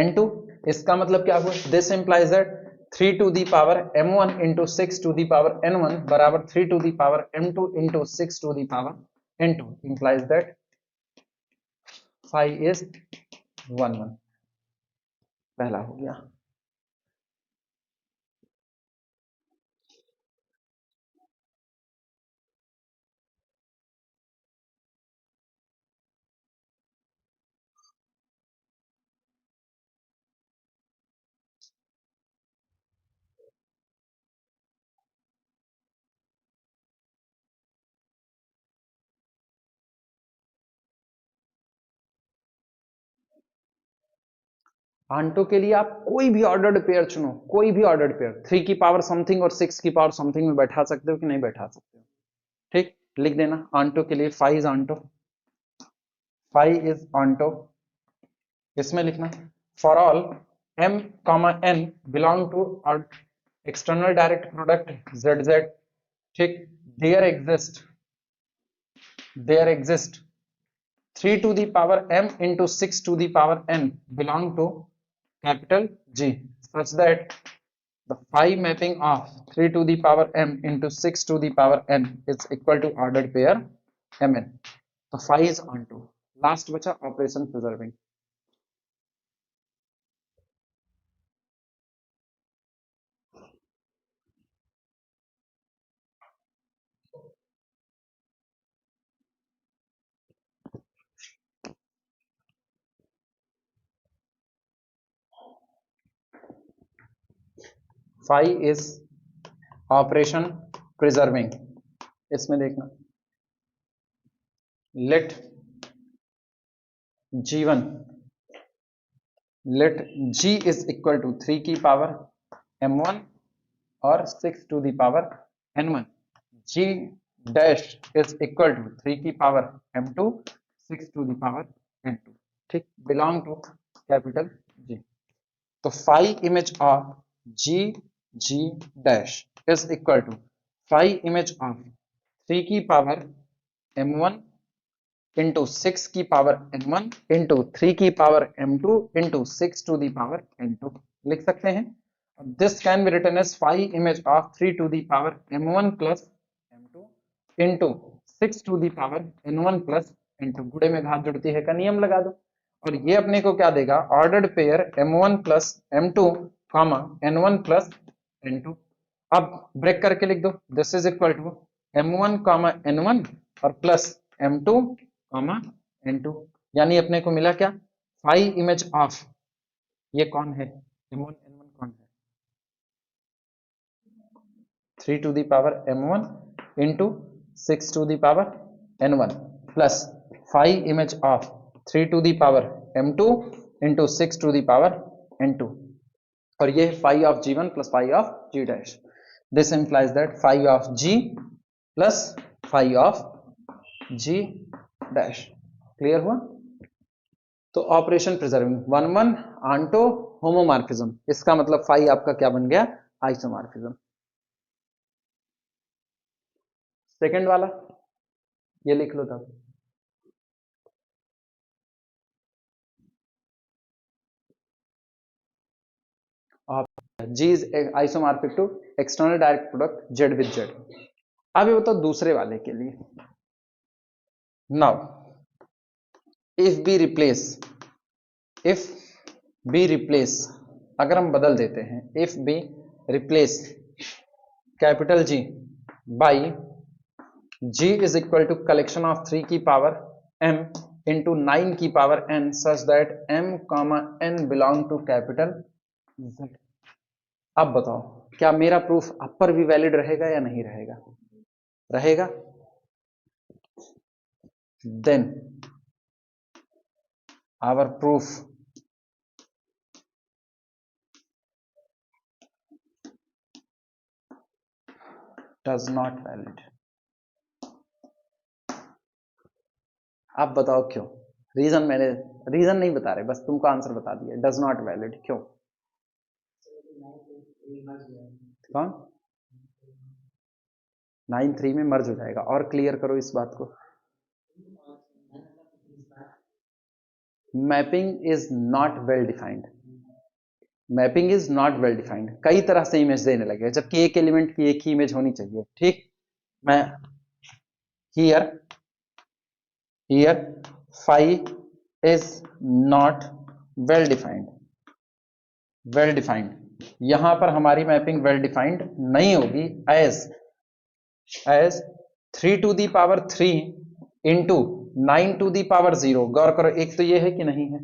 n2। इसका मतलब क्या हुआ? This implies that 3 to the power m1 into 6 to the power n1 बराबर 3 to the power m2 into 6 to the power n2, implies that phi is 1 1। पहला हो गया। आंटो के लिए आप कोई भी ऑर्डर्ड पेयर चुनो, कोई भी ऑर्डर्ड पेयर, 3 की पावर समथिंग और 6 की पावर समथिंग में बैठा सकते हो कि नहीं बैठा सकते हो। ठीक, लिख देना आंटो के लिए phi is onto, phi is onto. इसमें लिखना for all m comma n belong to external direct product z z। ठीक, there exist 3 to the power m into 6 to the power n belong to capital G, such that the phi mapping of 3 to the power m into 6 to the power n is equal to ordered pair mn। तो phi is onto, last बचा operation preserving. phi is operation preserving. इसमें देखना let g1, let g is equal to 3 की power m1 और 6 to the power n1, g dash is equal to 3 की power m2 6 to the power n2। ठीक, belong to capital G। तो phi image of g g dash is equal to phi image of 3 की power m1 into 6 की power n1 into 3 की power m2 into 6 to the power n2 लिख सकते हैं। This can be written as phi image of 3 to the power m1 plus m2 into 6 to the power n1 plus n2। गुणे में घात जुड़ती है का नियम लगा दो, और ये अपने को क्या देगा? Ordered pair m1 plus m2 comma n1 plus n2। अब ब्रेक करके लिख दो, this is equal to m1 comma n1 और प्लस m2 कॉमा n2, यानी अपने को मिला क्या? phi image ऑफ, ये कौन है? m1 n1 कौन है? 3 to the power m1 into 6 to the power n1 plus phi image of 3 to the power m2 into 6 to the power n2। और ये phi of G one plus phi of G dash. This implies that phi of G plus phi of G dash. Clear हुआ? तो operation preserving 1 1 onto homomorphism, इसका मतलब phi आपका क्या बन गया? आइसोमॉर्फिज्म। सेकंड वाला ये लिख लो तब। G is isomorphic to external direct product Z with Z। अब ये बताओ दूसरे वाले के लिए। Now if we replace, अगर हम बदल देते हैं, if we replace capital G by G is equal to collection of 3 की पावर m into 9 की power n such that m comma n belong to capital Z। अब बताओ क्या मेरा प्रूफ अपर भी वैलिड रहेगा या नहीं रहेगा? रहेगा। Then our proof does not valid. आप बताओ क्यों? रीजन मैंने रीजन नहीं बता रहे, बस तुमको आंसर बता दिया। डज नॉट वैलिड क्यों? कौन? 9 3 में मर्ज हो जाएगा। और क्लियर करो इस बात को। Mapping is not well defined. Mapping is not well defined. कई तरह से इमेज देने लगे, जबकि एक एलिमेंट की एक ही इमेज होनी चाहिए। ठीक, मैं here phi is not well defined। Well defined, यहां पर हमारी मैपिंग वेल डिफाइंड नहीं होगी। As 3 to the power 3 into 9 to the power 0। गौर करो, एक तो ये है कि नहीं है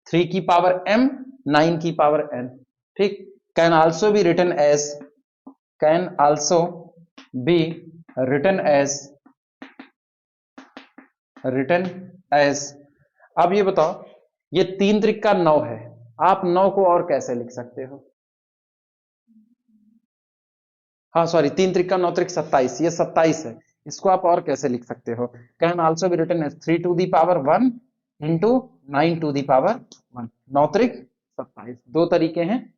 3 की पावर m 9 की पावर n। ठीक, can also be written as can also be written as written as. अब ये बताओ, ये 3 त्रिक 9 है, आप 9 को और कैसे लिख सकते हो? हाँ सॉरी, 3 त्रिक 9 त्रिक 27, ये 27 है, इसको आप और कैसे लिख सकते हो? Can also be written as 3 to the power 1 into 9 to the power 1। 9 त्रिक 27, दो तरीके हैं।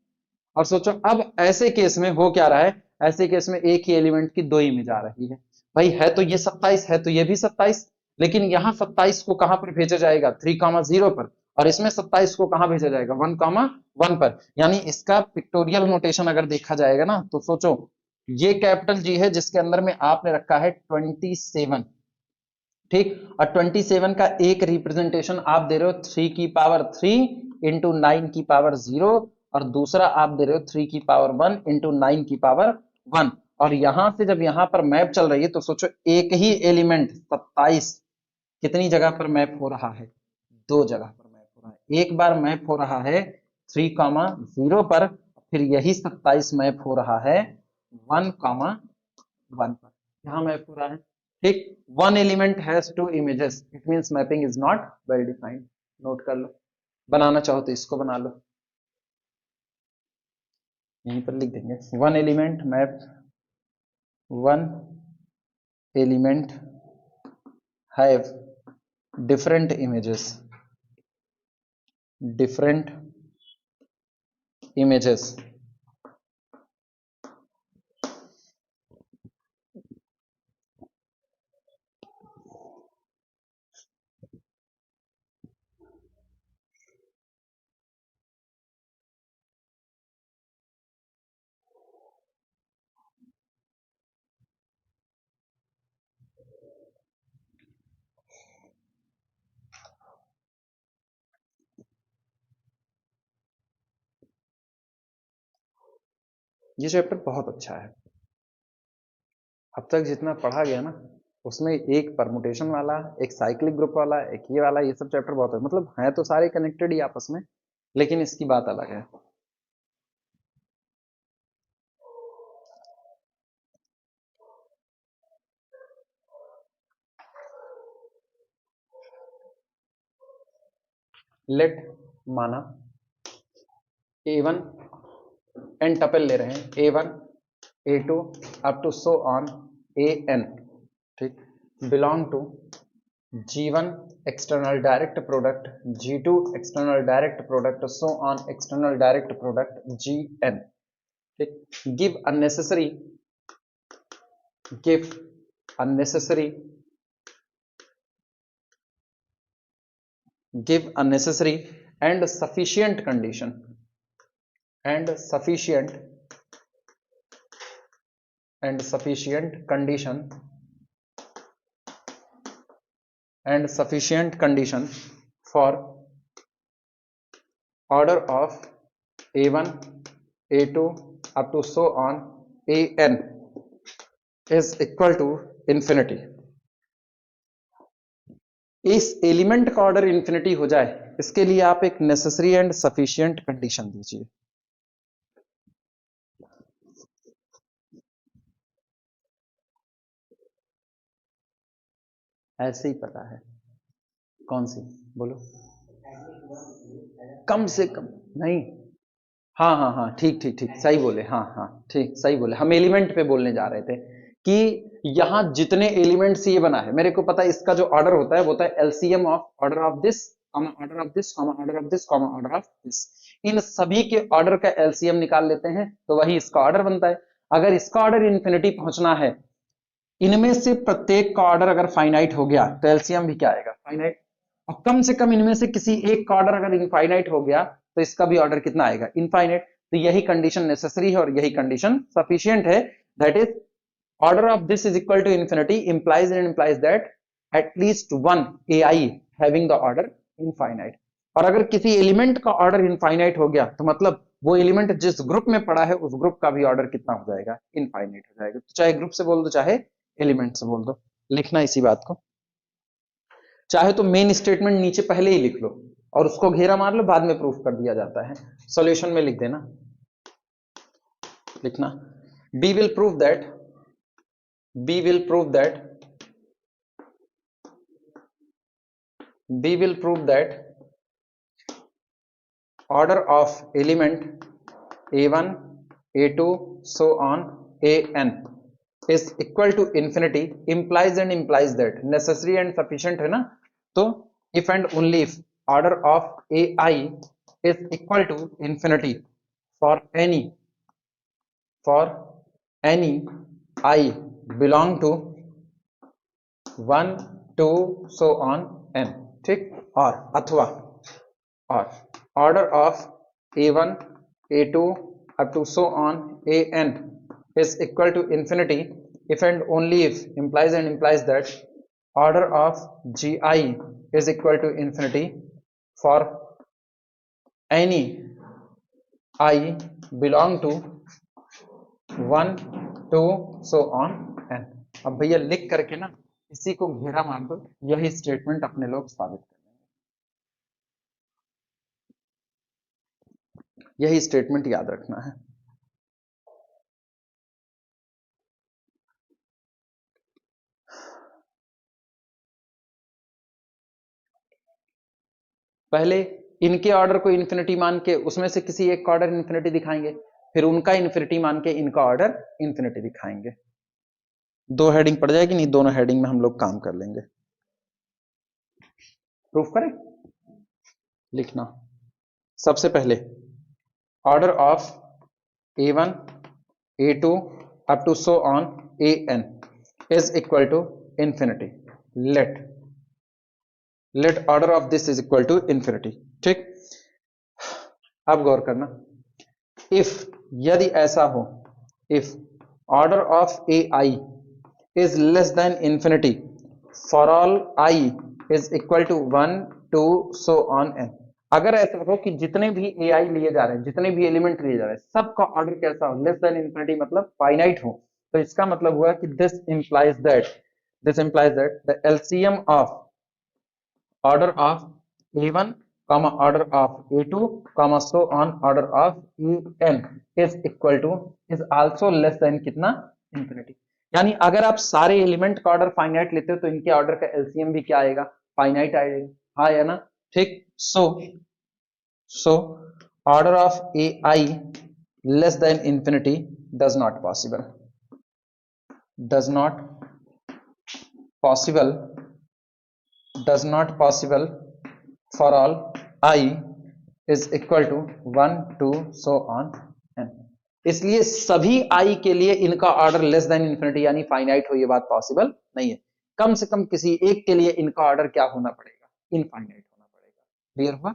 और सोचो अब ऐसे केस में हो क्या रहा है, ऐसे केस में एक ही एलिमेंट की दो इमेज आ रही है। भाई है तो ये 27, है तो ये भी 27, लेकिन यहां 27 को कहां पर भेजा जाएगा? 3,0 पर। और इसमें 27 को कहां भेजा जाएगा? 1,1 पर। यानी इसका पिक्टोरियल नोटेशन अगर देखा जाएगा ना, तो सोचो ये कैपिटल जी है जिसके अंदर में आपने रखा है 27। ठीक, और 27 का एक रिप्रेजेंटेशन आप दे रहे हो 3 की पावर 3 इंटू 9 की पावर 0, और दूसरा आप दे रहे हो 3 की पावर 1 इंटू 9 की पावर 1। और यहां से जब यहां पर मैप चल रही है तो सोचो एक ही एलिमेंट 27 कितनी जगह पर मैप हो रहा है? दो जगह पर मैप हो रहा है। एक बार मैप हो रहा है 3,0 पर, फिर यही 27 मैप हो रहा है 1,1 पर। यहां मैप हो रहा है। ठीक, one element has two images, it means mapping is not well defined. Note कर लो, बनाना चाहो तो इसको बना लो, यहीं पर लिख देंगे one element map, one element have different images, different images. ये चैप्टर बहुत अच्छा है। अब तक जितना पढ़ा गया ना, उसमें एक परमुटेशन वाला, एक साइक्लिक ग्रुप वाला, एक ये वाला, ये सब चैप्टर बहुत है। मतलब है तो सारे कनेक्टेड ही आपस में, लेकिन इसकी बात अलग है। लेट माना A1 n टपल ले रहे हैं, A1 A2 up to so on AN, ठीक, belong to G1 external direct product, G2 external direct product, so on external direct product Gn, ठीक, give a necessary and sufficient condition for order of A1 A2 up to so on AN is equal to infinity. इस element का order infinity हो जाए, इसके लिए आप एक necessary and sufficient condition दीजिए। ऐसे ही पता है कौन सी, बोलो। कम से कम नहीं, हाँ हाँ हाँ, ठीक ठीक ठीक, सही बोले, हाँ हाँ ठीक, सही बोले। हम एलिमेंट पे बोलने जा रहे थे कि यहां जितने एलिमेंट्स ये बना है, मेरे को पता है इसका जो ऑर्डर होता है वो होता है LCM of order of this, order of this, order of this, order of this. इन सभी के ऑर्डर का एलसीएम निकाल लेते हैं तो वही इसका ऑर्डर बनता है। अगर इसका ऑर्डर इन्फिनिटी पहुंचना है, इनमें से प्रत्येक का ऑर्डर अगर फाइनाइट हो गया तो एलसीएम भी क्या आएगा, फाइनाइट। और कम से कम इनमें से किसी एक का ऑर्डर अगर इनफाइनाइट हो गया तो इसका भी ऑर्डर कितना आएगा, इनफाइनाइट। तो यही कंडीशन नेसेसरी है और यही कंडीशन सफिशिएंट है, that is order of this is equal to infinity implies that at least one AI having the order infinite। और अगर किसी एलिमेंट का ऑर्डर इनफाइनाइट हो गया तो मतलब वो एलिमेंट जिस ग्रुप में पड़ा है उस ग्रुप का भी ऑर्डर कितना हो जाएगा, इनफाइनाइट हो जाएगा। तो चाहे ग्रुप से बोल दो चाहे एलिमेंट से बोल दो, लिखना इसी बात को। चाहे तो मेन स्टेटमेंट नीचे पहले ही लिख लो और उसको घेरा मार लो, बाद में प्रूफ कर दिया जाता है, सॉल्यूशन में लिख देना, लिखना we will prove that order of element A1 A2 so on AN is equal to infinity implies that necessary and sufficient है ना। तो if and only if order of AI is equal to infinity for any I belong to 1 2 so on n, ठीक, और अथवा और order of A1 A2 up to so on AN is equal to infinity if and only if implies that order of GI is equal to infinity for any I belong to 1 2 so on n। अब भैया लिख करके ना इसी को घेरा मार दो, यही स्टेटमेंट अपने लोग साबित करेंगे, यही स्टेटमेंट याद रखना है। पहले इनके ऑर्डर को इन्फिनिटी मान के उसमें से किसी एक का ऑर्डर इन्फिनिटी दिखाएंगे, फिर उनका इन्फिनिटी मान के इनका ऑर्डर इन्फिनिटी दिखाएंगे। दो हेडिंग पड़ जाएगी, नहीं दोनों हेडिंग में हम लोग काम कर लेंगे। प्रूफ करें, लिखना सबसे पहले order of A1 A2 up to so on AN is equal to infinity, let order of this is equal to infinity, ठीक। अब गौर करना, if यदि ऐसा हो, if order of AI is less than infinity for all I is equal to 1 2 so on n, अगर ऐसा हो कि जितने भी AI लिए जा रहे हैं, जितने भी एलिमेंट लिए जा रहे हैं, सबका ऑर्डर कैसा हो, लेस देन इन्फिनिटी मतलब फाइनाइट हो, तो इसका मतलब हुआ कि this implies that the LCM of order of A1 comma order of A2 comma so on order of En is equal to is also less than कितना, इंफिनिटी। यानी अगर आप सारे एलिमेंट का ऑर्डर फाइनाइट लेते हो तो इनके ऑर्डर का एलसीएम भी क्या आएगा, फाइनाइट आएगा, हाँ या ना, ठीक। So order of AI less than infinity does not possible, does not possible, does not possible for all I is equal to 1 2 so on n। इसलिए सभी i के लिए इनका ऑर्डर लेस देन इंफिनिटी यानी फाइनाइट हो, ये बात possible नहीं है। कम से कम किसी एक के लिए इनका ऑर्डर क्या होना पड़ेगा, इनफाइनाइट होना पड़ेगा। क्लियर हुआ,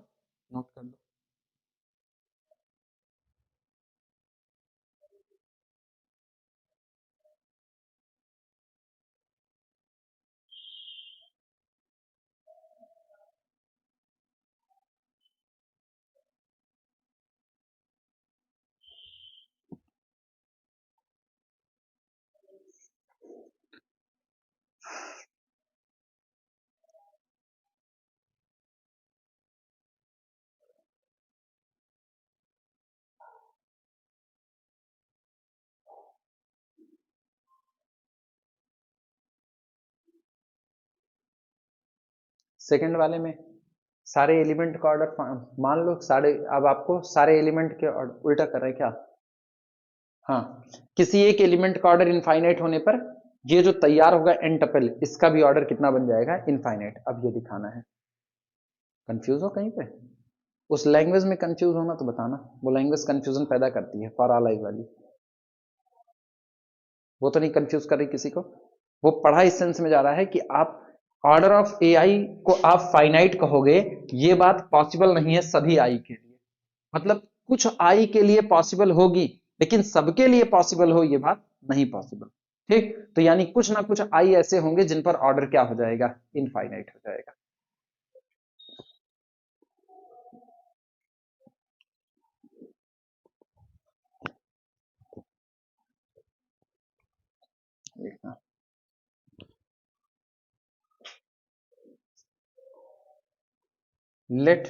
नोट कर लो। सेकंड वाले में सारे एलिमेंट का ऑर्डर मान लो सारे, अब आपको सारे एलिमेंट के उल्टा कर रहे हैं क्या? हाँ, किसी एक एलिमेंट का ऑर्डर इनफाइनाइट होने पर ये जो तैयार होगा एन टपल, इसका भी ऑर्डर कितना बन जाएगा, इनफाइनाइट। अब ये दिखाना है। कंफ्यूज हो कहीं पे? उस लैंग्वेज में कंफ्यूज होना तो बताना, वो लैंग्वेज कंफ्यूजन पैदा करती है, फॉर ऑल आई वाली। वो तो नहीं कंफ्यूज कर रही किसी को, वो पढ़ा इस सेंस में जा रहा है कि आप ऑर्डर ऑफ ए आई को आप फाइनाइट कहोगे, ये बात पॉसिबल नहीं है सभी आई के लिए। मतलब कुछ आई के लिए पॉसिबल होगी, लेकिन सबके लिए पॉसिबल हो ये बात नहीं पॉसिबल। ठीक, तो यानी कुछ ना कुछ आई ऐसे होंगे जिन पर ऑर्डर क्या हो जाएगा, इनफाइनाइट हो जाएगा। लिखना, let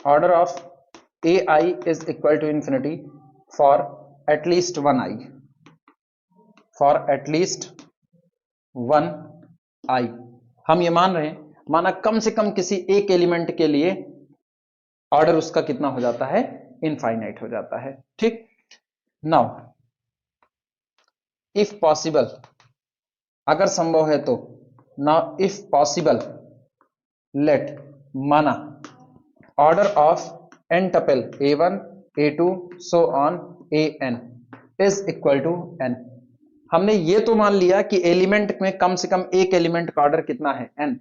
order of ai is equal to infinity for at least one I, for at least one I। हम ये मान रहे हैं, माना कम से कम किसी एक एलिमेंट के लिए ऑर्डर उसका कितना हो जाता है, इनफाइनाइट हो जाता है। ठीक, नाउ इफ पॉसिबल, अगर संभव है तो, नाउ इफ पॉसिबल लेट, माना order of N tuple a1 a2 so on an is equal to n। हमने ये तो मान लिया कि एलिमेंट में कम से कम एक एलिमेंट का ऑर्डर कितना है, n।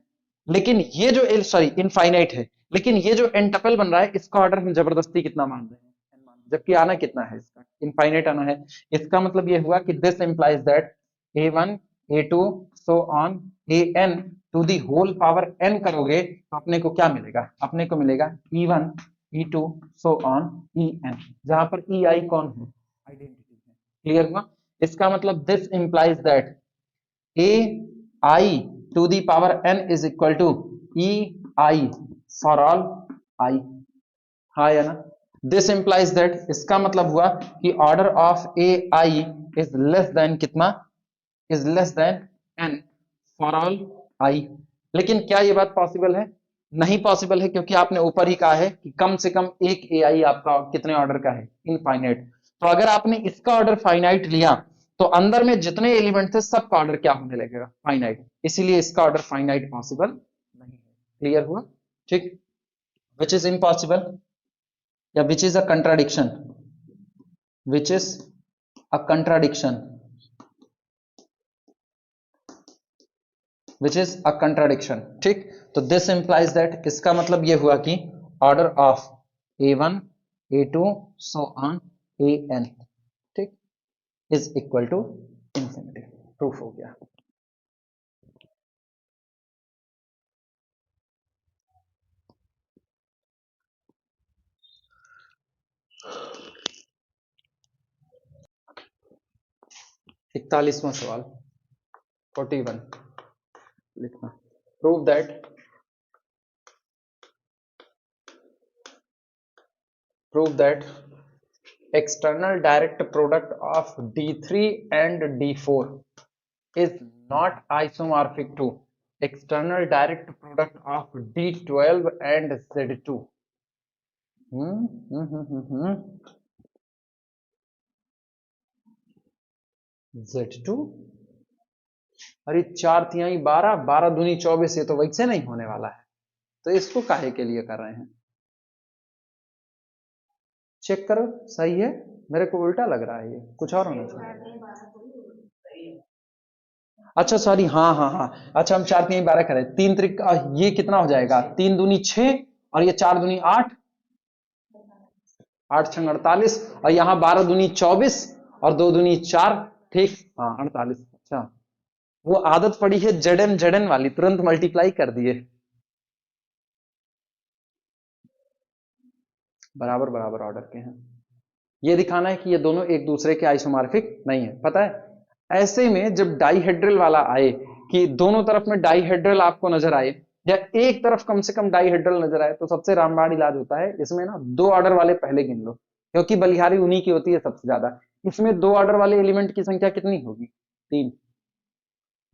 लेकिन ये जो इनफाइनाइट है, लेकिन ये जो एन टपल बन रहा है इसका ऑर्डर हम जबरदस्ती कितना मान रहे हैं, n मान, जबकि आना कितना है इसका, इनफाइनाइट आना है। इसका मतलब ये हुआ कि this implies that a1 a2 so on an to the whole power n करोगे तो अपने को क्या मिलेगा, अपने को मिलेगा e1 e2 so on en, जहां पर ei कौन है, आइडेंटिटी है। क्लियर हुआ? इसका मतलब this implies that A I to the power n is equal to E I for all I. हाँ या ना? दिस इंप्लाइज दैट, इसका मतलब हुआ कि order of A I is less than कितना, is less than n for all I. लेकिन क्या ये बात पॉसिबल है? नहीं पॉसिबल है, क्योंकि आपने ऊपर ही कहा है कि कम से कम एक ए आई आपका कितने ऑर्डर का है, इनफाइनाइट। तो अगर आपने इसका ऑर्डर फाइनाइट लिया तो अंदर में जितने एलिमेंट थे सबका ऑर्डर क्या होने लगेगा, फाइनाइट। इसीलिए इसका ऑर्डर फाइनाइट पॉसिबल नहीं है। क्लियर हुआ? ठीक, विच इज इम्पॉसिबल या which is a contradiction, which is a contradiction, which is a contradiction. ठीक, तो दिस इंप्लाइज दैट, इसका मतलब ये हुआ कि order of a1 a2 so on an, ठीक, is equal to infinity. Proof हो गया। 41वां सवाल 41 लिखना, prove that, prove that external direct product of D3 and D4 is not isomorphic to external direct product of D12 and Z2। Z2, अरे 4 तिहाई 12, 12 दूनी 24, ये तो वैसे नहीं होने वाला है, तो इसको काहे के लिए कर रहे हैं? चेक करो, सही है? मेरे को उल्टा लग रहा है, ये कुछ और होना चाहिए। अच्छा सॉरी, हाँ हाँ हाँ, अच्छा हम 4 तिहाई 12 करें, 3 त्रिक ये कितना हो जाएगा? 3 दूनी 6 और ये 4 दूनी 8, 8 छंग 48, और यहाँ 12 दूनी 24 और 2 दूनी 4, ठीक, हाँ 48। अच्छा, वो आदत पड़ी है जड़न जड़न वाली, तुरंत मल्टीप्लाई कर दिए। बराबर बराबर ऑर्डर के हैं। ये दिखाना है कि ये दोनों एक दूसरे के आइसोमॉर्फिक नहीं है, पता है? ऐसे में जब डाइहेड्रल वाला आए कि दोनों तरफ में डाइहेड्रल आपको नजर आए, या एक तरफ कम से कम डाइहेड्रल नजर आए, तो सबसे रामबाण इलाज होता है इसमें ना, 2 ऑर्डर वाले पहले गिन लो, क्योंकि बलिहारी उन्हीं की होती है सबसे ज्यादा। इसमें 2 ऑर्डर वाले एलिमेंट की संख्या कितनी होगी? 3।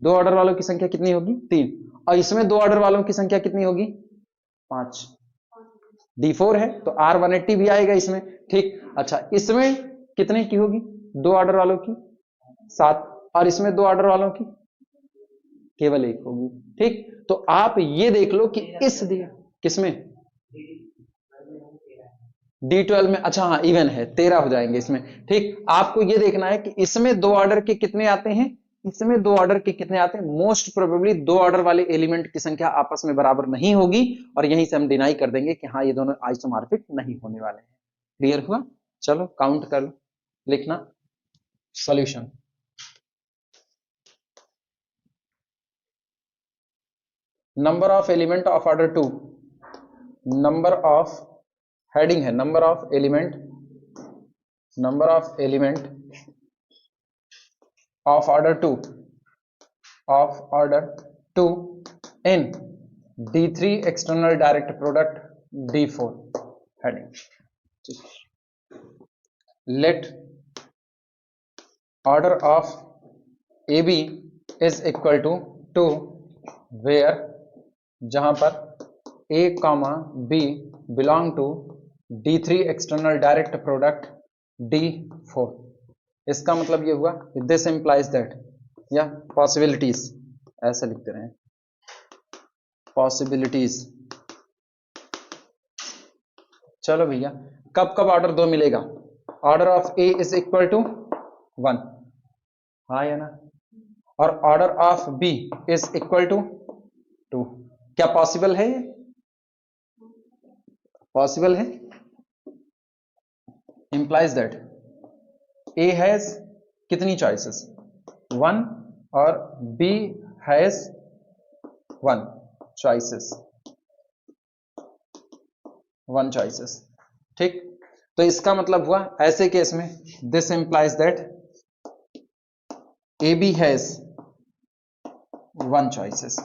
2 ऑर्डर वालों की संख्या कितनी होगी? 3। और इसमें 2 ऑर्डर वालों की संख्या कितनी होगी? 5। D4 है तो R180 भी आएगा इसमें, ठीक। अच्छा, इसमें कितने की होगी? 2 ऑर्डर वालों की 7, और इसमें 2 ऑर्डर वालों की केवल 1 होगी, ठीक। तो आप ये देख लो कि इस दिया किसमें, D12 में, अच्छा हाँ इवन है, 13 हो जाएंगे इसमें, ठीक। आपको ये देखना है कि इसमें 2 ऑर्डर के कितने आते हैं, इसमें 2 ऑर्डर के कितने आते हैं। मोस्ट प्रोबेबली 2 ऑर्डर वाले एलिमेंट की संख्या आपस में बराबर नहीं होगी, और यहीं से हम डिनाई कर देंगे कि हाँ ये दोनों आइसोमॉर्फिक नहीं होने वाले हैं। क्लियर हुआ? चलो काउंट कर लो, लिखना solution. Number of element of order 2, number of, heading है number of element, number of element of order 2, of order 2 in D3 external direct product D4 heading. Let order of AB is equal to 2 where, जहां पर A comma B belong to D3 external direct product D4। इसका मतलब ये हुआ this implies that, या possibilities ऐसे लिखते रहे, पॉसिबिलिटीज। चलो भैया, कब कब ऑर्डर 2 मिलेगा? Order of A is equal to 1, हाँ या ना, और order of B is equal to 2। क्या पॉसिबल है? ये पॉसिबल है, इंप्लाइज दैट ए हैज कितनी चॉइसेस? 1, और बी हैज 1 चॉइसेस, 1 चॉइसेस, ठीक। तो इसका मतलब हुआ ऐसे केस में this implies that A B has 1 choices,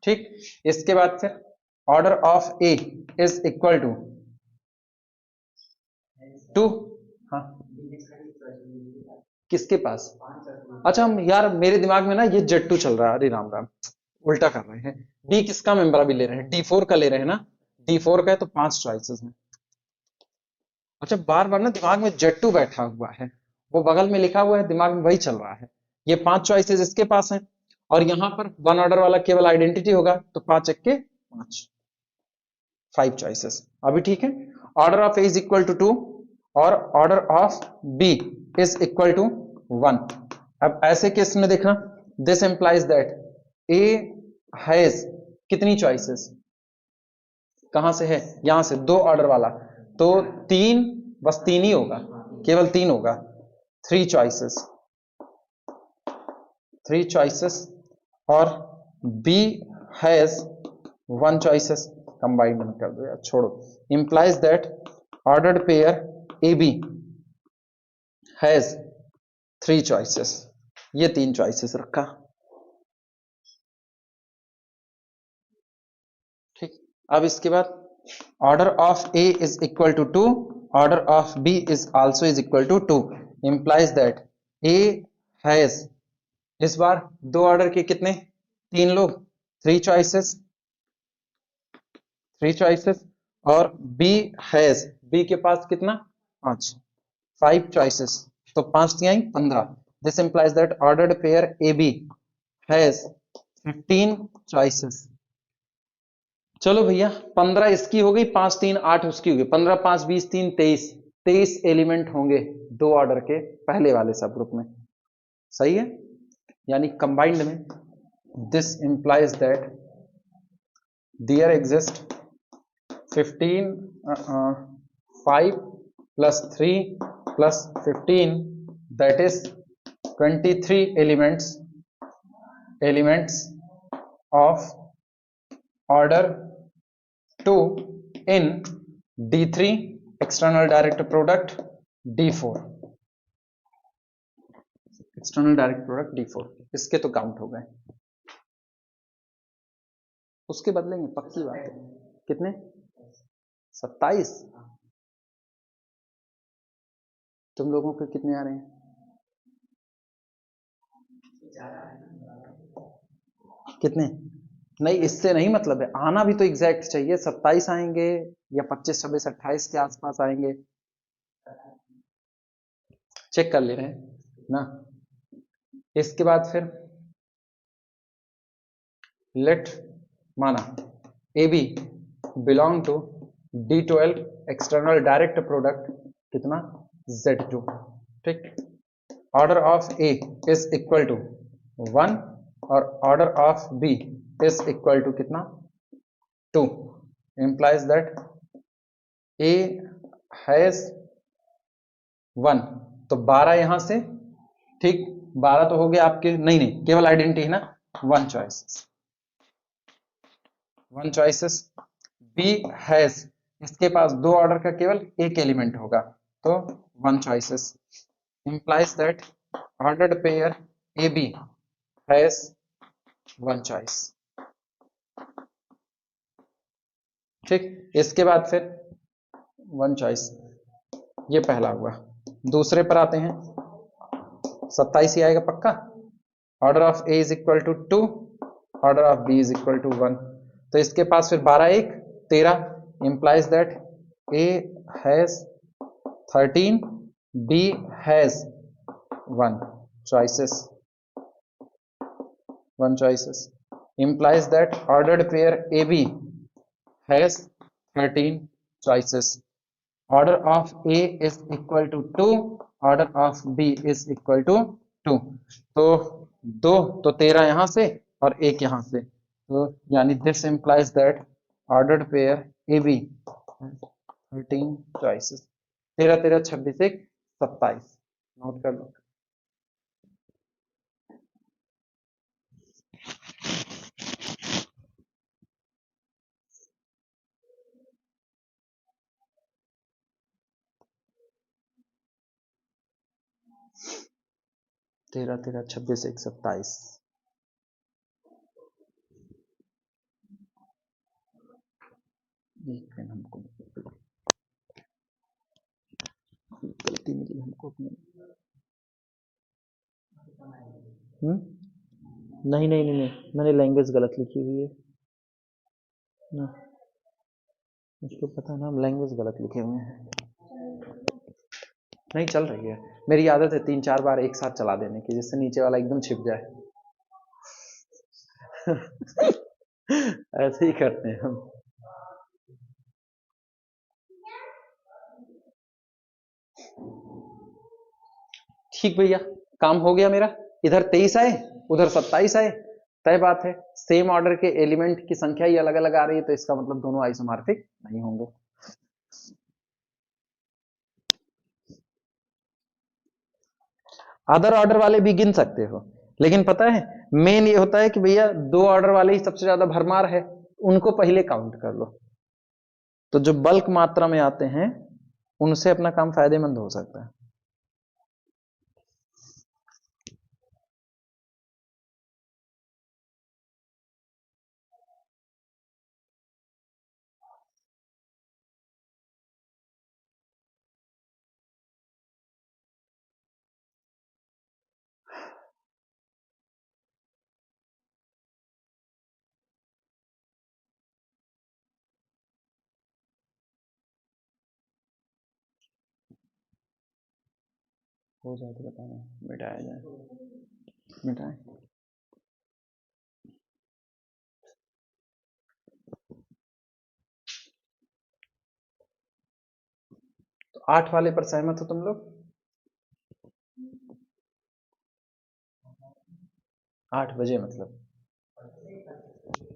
ठीक। इसके बाद फिर order of A is equal to 2, हाँ किसके पास? अच्छा हम यार, मेरे दिमाग में ना ये Z2 चल रहा है, अरे राम राम, उल्टा कर रहे हैं। डी किसका मेंबर अभी ले रहे हैं? D4 का ले रहे हैं ना, D4 का है तो 5 चॉइसेस हैं। अच्छा, बार बार ना दिमाग में Z2 बैठा हुआ है, वो बगल में लिखा हुआ है, दिमाग में वही चल रहा है। ये 5 चॉइसेस इसके पास हैं, और यहां पर 1 ऑर्डर वाला केवल आइडेंटिटी होगा, तो 5 1 के 5, 5 चॉइसेस। अभी ठीक है? Order of A is equal to 2 और order of B is equal to 1। अब ऐसे केस में देखना, this implies that A has कितनी चॉइसेस? कहां से है? यहां से, 2 ऑर्डर वाला, तो 3, बस 3 ही होगा, केवल 3 होगा, 3 चॉइसेस, 3 चॉइसेस, और बी हैज 1 चॉइसेस। कंबाइंड में कर दो यार, छोड़ो। Implies that ordered pair A B has 3 choices, ये 3 चॉइसेस रखा, ठीक। अब इसके बाद order of A is equal to 2, order of B is also is equal to 2, implies that A has, इस बार 2 ऑर्डर के कितने? 3 लोग, 3 चॉइसेस, 3 चॉइसेस, और बी हैज, बी के पास कितना? 5, 5 चॉइसेस, तो 5 तिहाई 15, this implies that ordered pair A B has 15 choices. चलो भैया 15 इसकी हो गई, 5 3 8 उसकी हो गई, 15 5 20 3 23, 23 एलिमेंट होंगे दो ऑर्डर के पहले वाले सब ग्रुप में। सही है, यानी कंबाइंड में this implies that there exist 15 5 plus 3 plus 15, that is 23 elements of order 2 in D3 external direct product D4, external direct product D4। इसके तो काउंट हो गए, उसके बदलेंगे पक्की बात है। कितने? 27। तुम लोगों के कितने आ रहे हैं? कितने? नहीं, इससे नहीं मतलब है, आना भी तो एग्जैक्ट चाहिए। 27 आएंगे या 25 26 28 के आसपास आएंगे, चेक कर ले रहे हैं ना। इसके बाद फिर लेट माना A B belong to D12 external direct product कितना? Z2। ठीक, order of A is equal to 1 और order of B is equal to कितना? 2। इंप्लाइज दैट ए हैज 1, तो 12 यहां से, ठीक 12 तो हो गया आपके, नहीं नहीं केवल आइडेंटिटी है ना, 1 चॉइसेस, 1 चॉइसेस। बी हैज, इसके पास दो ऑर्डर का केवल एक एलिमेंट होगा, तो 1 choices. Implies that ordered pair A B has 1 choice. ठीक, इसके बाद फिर 1 चॉइस, ये पहला हुआ। दूसरे पर आते हैं, 27 ही आएगा पक्का। Order of A is equal to 2, order of B is equal to 1, तो इसके पास फिर 12 1 13, implies that A has 13, B has 1 choices, 1 choices, implies that ordered pair AB has 13 choices. Order of A is equal to 2, order of B is equal to 2, तो 2 तो 13 यहां से और 1 यहां से, तो यानी this implies that ordered pair AB has 13 choices। 13 13 26 1 27, note कर लो। 13 13 26 1 27। एक पेन हमको गलती मिली हमको अपने। नहीं नहीं नहीं नहीं, मैंने लैंग्वेज गलत लिखी हुई है ना, मुझको पता ना, हम लैंग्वेज गलत लिखे हुए हैं। नहीं चल रही है, मेरी आदत है 3 4 बार एक साथ चला देने की, जिससे नीचे वाला एकदम छिप जाए। ऐसे ही करते हैं हम। ठीक भैया, काम हो गया मेरा। इधर 23 आए, उधर 27 आए, तय बात है सेम ऑर्डर के एलिमेंट की संख्या ही अलग अलग आ रही है, तो इसका मतलब दोनों आइसोमॉर्फिक नहीं होंगे। अदर ऑर्डर वाले भी गिन सकते हो, लेकिन पता है मेन ये होता है कि भैया दो ऑर्डर वाले ही सबसे ज्यादा भरमार है, उनको पहले काउंट कर लो, तो जो बल्क मात्रा में आते हैं उनसे अपना काम फायदेमंद हो सकता है। हो जाए तो बताना, मिटाया जाए, मिटाए। तो 8 वाले पर सहमत हो तुम लोग? 8 बजे मतलब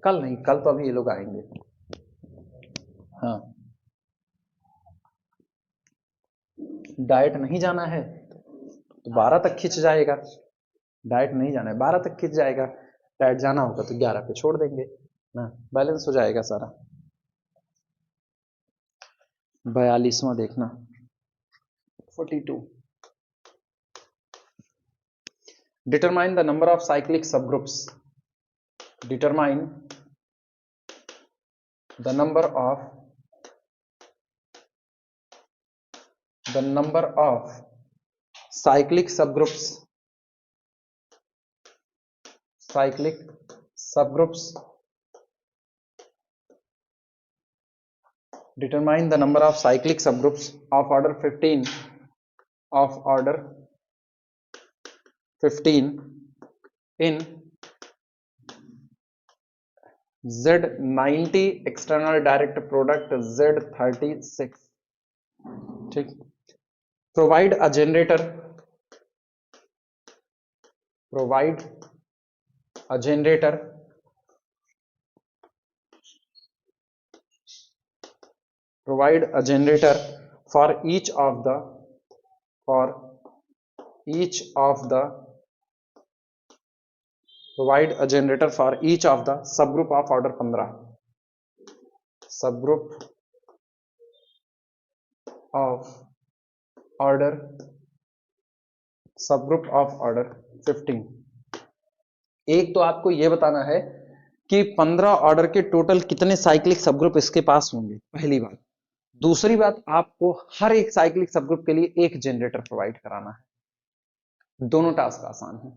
कल नहीं, कल तो अभी ये लोग आएंगे। हाँ, डाइट नहीं जाना है तो 12 तक खिंच जाएगा। डाइट नहीं जाना है 12 तक खिंच जाएगा। डाइट जाना होगा तो 11 पे छोड़ देंगे ना, बैलेंस हो जाएगा सारा। 42वां देखना, 42। Determine the number of cyclic subgroups. Determine the number of cyclic subgroups, cyclic subgroups, determine the number of cyclic subgroups of order 15 in Z90 external direct product Z36। ठीक, provide a generator for each of the subgroup of order 15, subgroup of order 15। एक तो आपको यह बताना है कि 15 order के total कितने साइक्लिक सबग्रुप इसके पास होंगे, पहली बात। दूसरी बात, आपको हर एक साइक्लिक सबग्रुप के लिए एक जनरेटर प्रोवाइड कराना है। दोनों टास्क आसान है।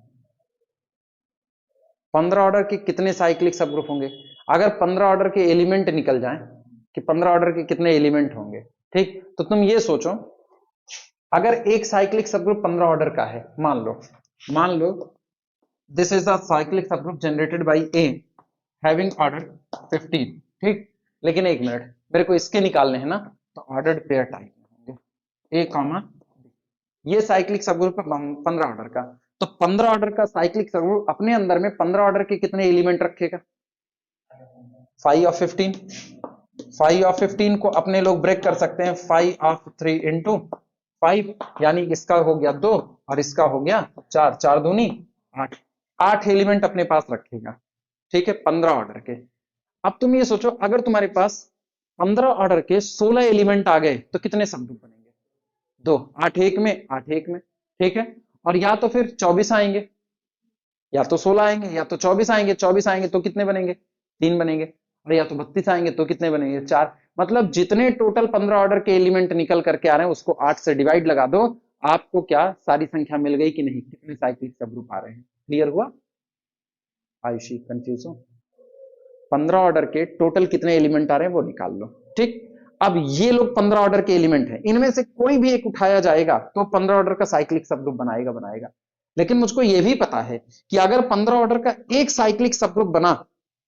15 ऑर्डर के कितने साइक्लिक सबग्रुप होंगे, अगर 15 ऑर्डर के एलिमेंट निकल जाएं कि 15 ऑर्डर के कितने एलिमेंट होंगे, ठीक, तो तुम ये सोचो, अगर एक साइक्लिक सबग्रुप 15 ऑर्डर का है, मान लो this is the cyclic subgroup generated by A having order 15, ठीक। लेकिन एक मिनट, मेरे को इसके निकालने हैं ना, तो ऑर्डर्ड पेयर टाइप में होंगे ए कॉमा, ये साइक्लिक सबग्रुप है 15 ऑर्डर का। तो 15 ऑर्डर का साइक्लिक सबग्रुप अपने अंदर में 15 ऑर्डर के कितने एलिमेंट रखेगा? 5 ऑफ 15। 5 ऑफ 15 को अपने लोग ब्रेक कर सकते हैं 5 ऑफ 3 इंटू 5, यानी इसका हो गया 2 और इसका हो गया 4, 4 दूनी 8, 8 एलिमेंट अपने पास रखेगा, ठीक है, 15 ऑर्डर के। अब तुम ये सोचो, अगर तुम्हारे पास 15 ऑर्डर के 16 एलिमेंट आ गए तो कितने सबग्रुप बनेंगे? 2, 8 एक में, 8 एक में, ठीक है। और या तो फिर 24 आएंगे, या तो 16 आएंगे, या तो 24 आएंगे। 24 आएंगे तो कितने बनेंगे? 3 बनेंगे। और या तो 32 आएंगे तो कितने बनेंगे? 4। मतलब जितने टोटल 15 ऑर्डर के एलिमेंट निकल करके आ रहे हैं उसको 8 से डिवाइड लगा दो, आपको क्या सारी संख्या मिल गई कि नहीं, कितने साइक्लिक सबग्रुप आ रहे हैं। क्लियर हुआ? आयुषी कंफ्यूज हो? 15 ऑर्डर के टोटल कितने एलिमेंट आ रहे हैं वो निकाल लो, ठीक। अब ये लोग 15 ऑर्डर के एलिमेंट हैं, इनमें से कोई भी एक उठाया जाएगा तो 15 ऑर्डर का साइक्लिक सबग्रुप बनाएगा। लेकिन मुझको यह भी पता है कि अगर 15 ऑर्डर का एक साइक्लिक सबग्रुप बना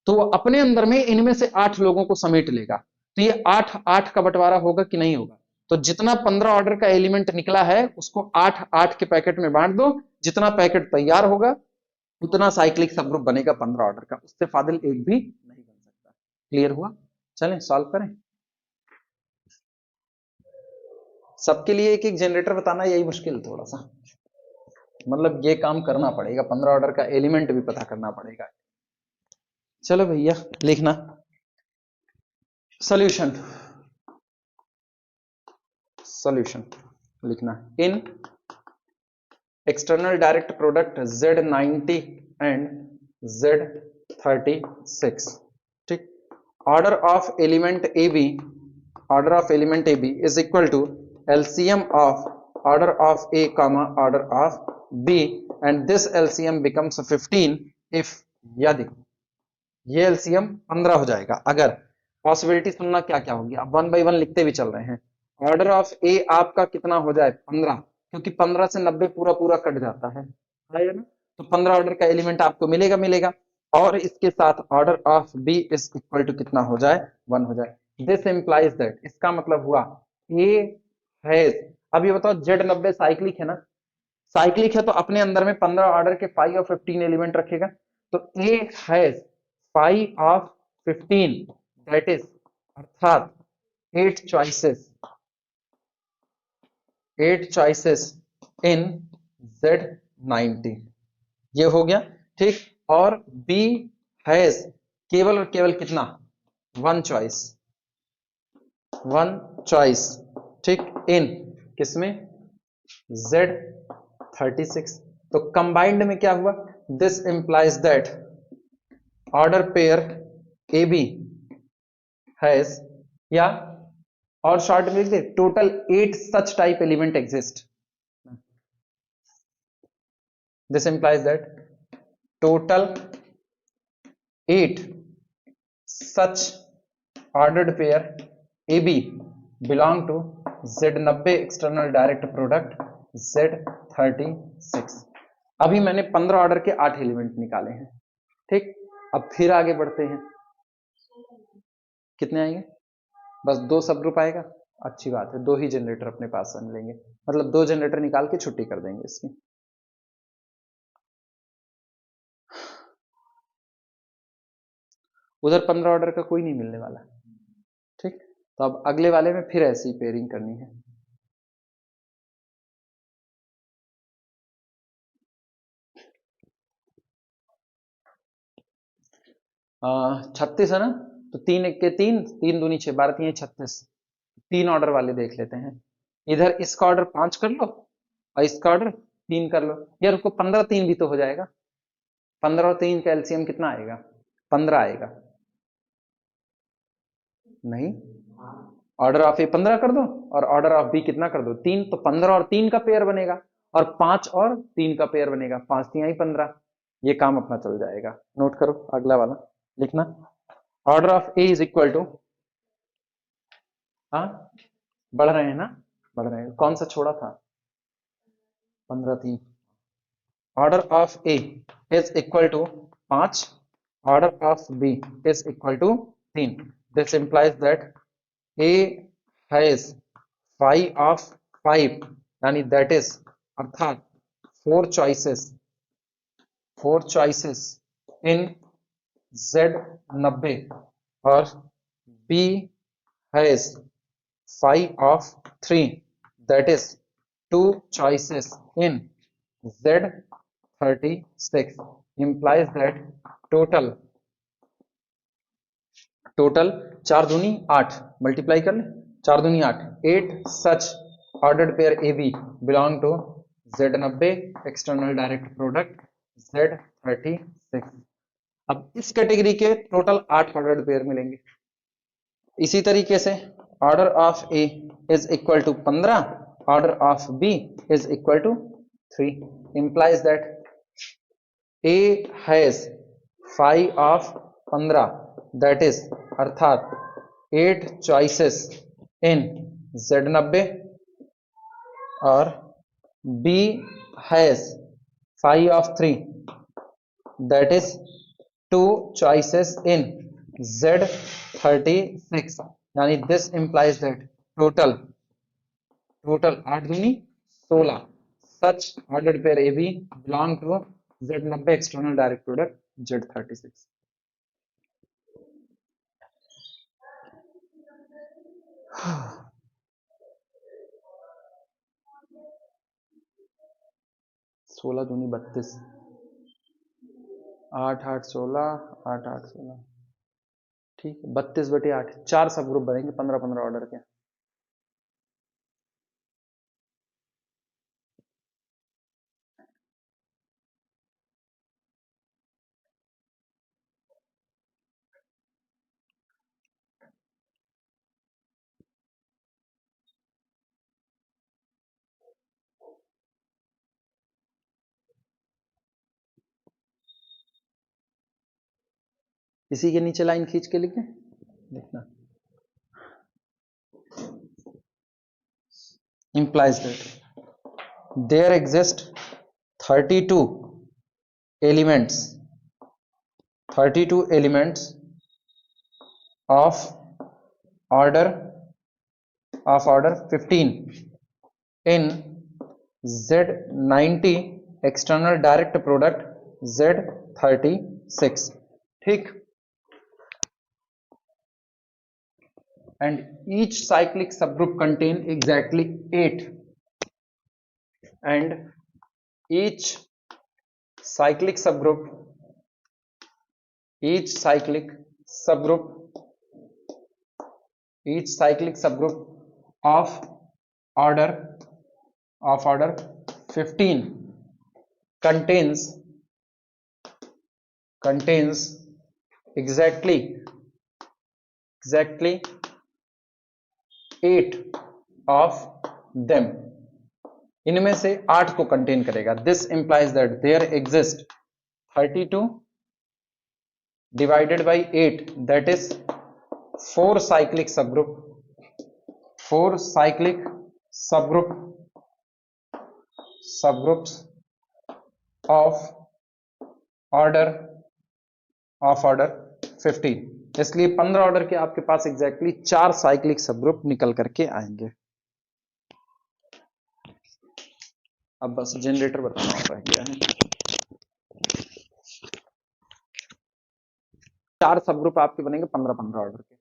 तो वो अपने अंदर में इनमें से 8 लोगों को समेट लेगा। तो ये 8 8 का बंटवारा होगा कि नहीं होगा? तो जितना 15 ऑर्डर का एलिमेंट निकला है उसको 8 8 के पैकेट में बांट दो, जितना पैकेट तैयार होगा उतना साइक्लिक सबग्रुप बनेगा 15 ऑर्डर का, उससे फाजिल एक भी नहीं बन सकता। क्लियर हुआ? चलें सॉल्व करें। सबके लिए एक एक जनरेटर बताना यही मुश्किल थोड़ा सा, मतलब ये काम करना पड़ेगा, 15 ऑर्डर का एलिमेंट भी पता करना पड़ेगा। चलो भैया लिखना सॉल्यूशन लिखना, in external direct product Z90 and Z36, ठीक, order of element AB is equal to LCM of order of A comma order of B and this LCM becomes 15 if, यदि ये LCM 15 हो जाएगा। अगर पॉसिबिलिटी सुनना क्या क्या होगी, अब 1 बाय 1 लिखते भी चल रहे हैं। ऑर्डर ऑफ ए आपका कितना हो जाए 15, क्योंकि 15 से 90 पूरा पूरा कट जाता है ना। तो 15 ऑर्डर का एलिमेंट आपको मिलेगा मिलेगा और इसके साथ order of B is equal to कितना हो जाए, 1 हो जाए। दिस इंप्लाइज दैट, इसका मतलब हुआ ए हैज, अब ये बताओ जेड 90 साइक्लिक है ना, साइक्लिक है तो अपने अंदर में 15 ऑर्डर के 5 और 15 एलिमेंट रखेगा। तो ए हैज 5 ऑफ 15, दैट इज अर्थात 8 चॉइसेस, 8 चॉइसेस इन Z90, ये हो गया ठीक। और B हैज केवल और केवल कितना, 1 चॉइस, 1 चॉइस ठीक, इन किसमें, Z36। तो कंबाइंड में क्या हुआ, this implies that ordered pair A B has, या और शॉर्ट में लिख दे, total 8 such type element exist. This implies that total 8 such ordered pair AB belong to Z90 external direct product Z36। अभी मैंने 15 ऑर्डर के 8 एलिमेंट निकाले हैं ठीक। अब फिर आगे बढ़ते हैं, कितने आएंगे, बस 2 सब ग्रुप आएगा, अच्छी बात है, 2 ही जनरेटर अपने पास मिलेंगे, मतलब 2 जनरेटर निकाल के छुट्टी कर देंगे इसकी। उधर 15 ऑर्डर का कोई नहीं मिलने वाला ठीक। तो अब अगले वाले में फिर ऐसी पेयरिंग करनी है। 36 है ना, तो 3 एक के 3, 3 दूनी 6, 12 3 36, 3 ऑर्डर वाले देख लेते हैं। इधर इसका ऑर्डर 5 कर लो और इसका ऑर्डर 3 कर लो, यार उसको 15 3 भी तो हो जाएगा, 15 और 3 का एलसीएम कितना आएगा, 15 आएगा, नहीं, ऑर्डर ऑफ ए 15 कर दो और ऑर्डर ऑफ बी कितना कर दो, 3, तो 15 और 3 का पेयर बनेगा और 5 और 3 का पेयर बनेगा, 5 3 आई 15, ये काम अपना चल जाएगा। नोट करो अगला वाला लिखना, order of A is equal to, हाँ बढ़ रहे हैं ना, बढ़ रहे हैं, कौन सा छोड़ा था, 15 3, order of A is equal to 5, order of B is equal to 3। This implies that A has 5 of 5, यानी दैट इज अर्थात 4 चॉइसेस, 4 चॉइसेस इन Z90 और B has 5 of 3, that is 2 choices in Z36, implies that total 4 दूनी 8, multiply कर ले, 4 दूनी 8, 8 such ordered pair AB belong to Z90 external direct product Z36। अब इस category के टोटल 8 ऑर्डर्ड पेयर मिलेंगे। इसी तरीके से order of A is equal to 15, order of B is equal to 3, implies that A has 5 of 15, that is अर्थात 8 choices in Z90 और B has 5 of 3, that is 2 choices in Z36, यानी this implies that total 8 दूनी 16 such ordered pair A B belong to Z90 external direct product Z36। सोलह दूनी 32, 8 8 16, 8 8 16, ठीक है, 32/8, 4 सब group बनेंगे 15 15 ऑर्डर के। इसी के नीचे लाइन खींच के लिखें, देखना, implies that there exist 32 elements 32 elements of order 15 in Z90 external direct product Z36, ठीक, and each cyclic subgroup contain exactly 8, and each cyclic subgroup each cyclic subgroup of order 15 contains exactly 8 of them, इनमें से 8 को contain करेगा. This implies that there exist 32 divided by 8, that is 4 cyclic subgroups of order 15. इसलिए 15 order के आपके पास exactly 4 cyclic subgroup निकल करके आएंगे. अब बस जनरेटर बताना रह गया है. 4 सबग्रुप आपके बनेंगे 15 ऑर्डर के.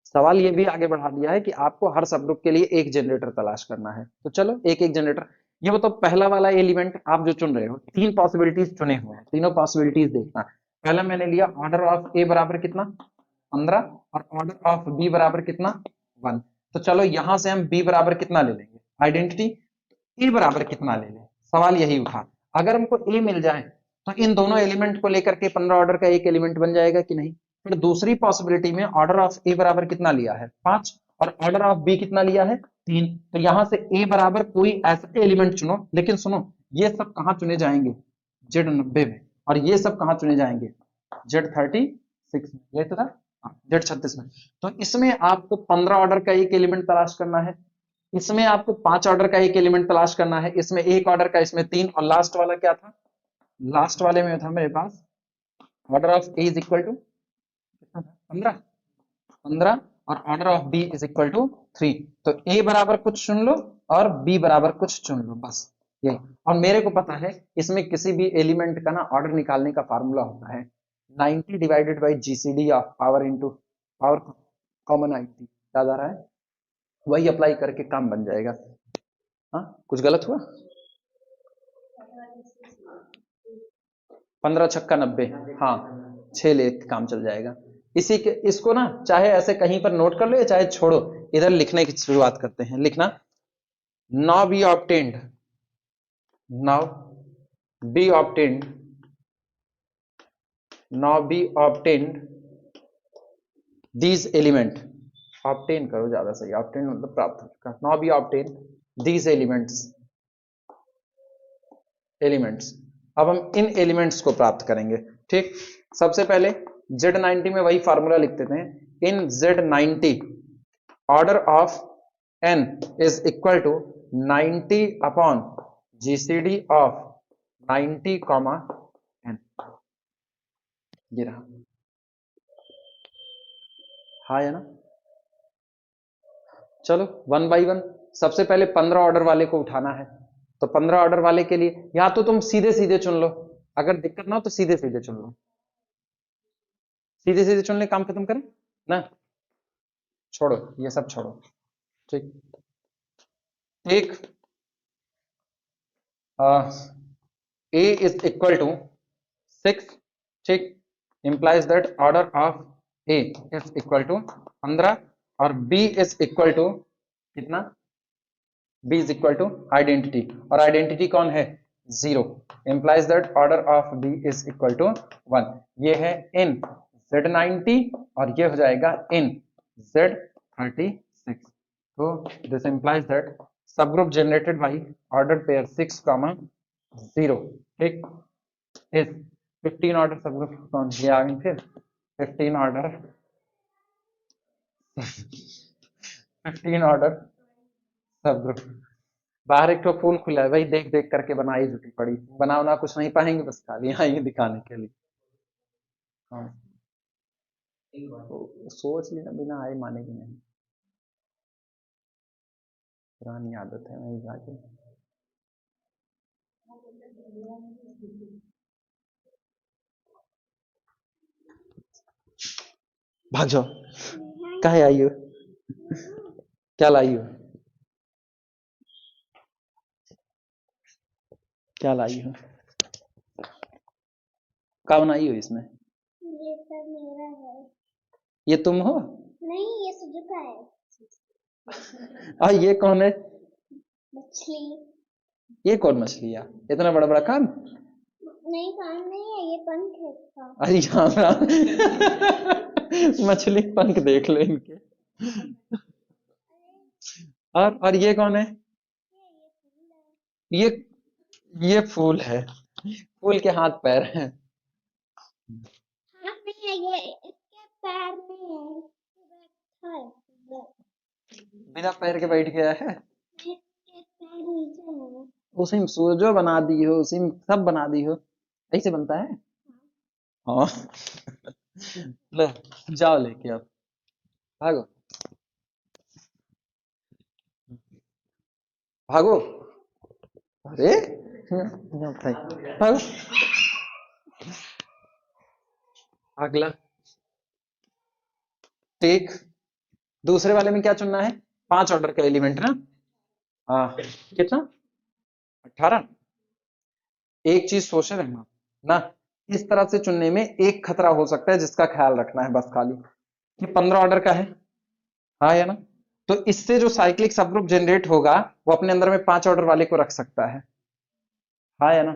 सवाल ये भी आगे बढ़ा दिया है कि आपको हर सबग्रुप के लिए एक जनरेटर तलाश करना है. तो चलो एक जनरेटर. ये बताओ पहला वाला एलिमेंट आप जो चुन रहे हो, 3 पॉसिबिलिटीज चुने हुए हैं, तीनों पॉसिबिलिटीज देखना. पहला मैंने लिया ऑर्डर ऑफ ए बराबर कितना 15 और ऑर्डर ऑफ बी बराबर कितना 1. तो चलो यहां से हम बी बराबर कितना ले लेंगे, आइडेंटिटी ए बराबर कितना ले लें. सवाल यही उठा. अगर हमको ए मिल जाए तो इन दोनों एलिमेंट को लेकर के 15 ऑर्डर का एक एलिमेंट बन जाएगा कि नहीं. फिर दूसरी पॉसिबिलिटी में ऑर्डर ऑफ ए बराबर कितना लिया है 5 और ऑर्डर ऑफ बी कितना लिया है 3. तो यहां से ए बराबर कोई ऐसा एलिमेंट चुनो, लेकिन सुनो ये सब कहां चुने जाएंगे Z90 में, और ये सब कहां चुने जाएंगे Z36 में. ये तो था Z36 में. तो इसमें आपको 15 ऑर्डर का एक एलिमेंट तलाश करना है, इसमें आपको 5 ऑर्डर का एक एलिमेंट तलाश करना है, इसमें 1 ऑर्डर का, इसमें 3, और लास्ट वाला क्या था, लास्ट वाले में था मेरे पास order of A is equal to 15 और order of B is equal to 3. तो ए बराबर कुछ चुन लो और बी बराबर कुछ चुन लो, बस यही. और मेरे को पता है इसमें किसी भी एलिमेंट का ना ऑर्डर निकालने का फार्मूला होता है 90 divided by GCD of power into power common 90. याद आ रहा है, वही अप्लाई करके काम बन जाएगा. हाँ कुछ गलत हुआ. 15 छक्का 90, हाँ 6 ले काम चल जाएगा. इसी के इसको ना चाहे ऐसे कहीं पर नोट कर लो या चाहे छोड़ो, इधर लिखने की शुरुआत करते हैं. लिखना now B obtained these element. Obtain करो ज्यादा सही, ऑब्टेन मतलब प्राप्त. Now B obtain these elements. अब हम इन एलिमेंट्स को प्राप्त करेंगे. ठीक, सबसे पहले Z90 में वही फार्मूला लिख देते हैं. In Z90 order of n is equal to 90 upon GCD of 90 comma n. ये रहा, हाँ है ना. चलो 1 बाई 1. सबसे पहले 15 ऑर्डर वाले को उठाना है. तो 15 ऑर्डर वाले के लिए या तो तुम सीधे सीधे चुन लो, अगर दिक्कत ना हो तो सीधे सीधे चुन लो. सीधे सीधे चुन ले, काम खत्म करें ना. छोड़ो ये सब छोड़ो. ठीक, एक A इज इक्वल टू 6. ठीक, implies that order of A is equal to 15 और B इज इक्वल टू कितना, B is equal to identity, और आइडेंटिटी कौन है 0. Implies that order of B is equal to 1. ये है इन Z90 और ये हो जाएगा इन Z36. तो this implies that subgroup generated by order pair 6, 0. ठीक, इस 15 ऑर्डर सबग्रुप कौन, ये आ गई फिर 15 ऑर्डर 15 ऑर्डर सबग्रुप बाहर एक तो फूल खुला है, वही देख देख करके बनाई जुटी पड़ी, बना बना कुछ नहीं पाएंगे, बस खाली आएंगे दिखाने के लिए। हाँ, तो सोच लेना, बिना आए मानेगी नहीं। पुरानी आदत है वही जाके। भाग जाओ। काहे आई हो? क्या लाई हो? क्या लाई हो? क्या बनाई हो इसमें? ये सब मेरा है। ये तुम हो? नहीं, ये सुजुका है। ये कौन है? मछली। ये कौन मछली है? इतना बड़ा बड़ा कान? नहीं, कान नहीं है, ये पंख है इसका। अरे यहाँ मछली पंख देख लो इनके। और ये कौन है? ये ये फूल है। फूल के हाथ पैर हैं। हाथ नहीं है ये, इसके पैर नहीं है, ये बैठा है। बिना पैर के बैठ गया है। इसके पैर नीचे है। उसी में सूरजो बना दी हो, उसी में सब बना दी हो। ऐसे बनता है। हाँ। ले, जाओ लेके अब। भागो। भागो। अरे भागो। अगला। ठीक। दूसरे वाले में क्या चुनना है? 5 ऑर्डर का एलिमेंट ना। हाँ। कितना? 18। एक चीज सोचे रहना ना, इस तरह से चुनने में एक खतरा हो सकता है जिसका ख्याल रखना है बस खाली, कि 15 ऑर्डर का है। हाँ या ना? तो इससे जो साइक्लिक सबग्रुप जनरेट होगा, वो अपने अंदर में 5 ऑर्डर वाले को रख सकता है। हाँ या ना?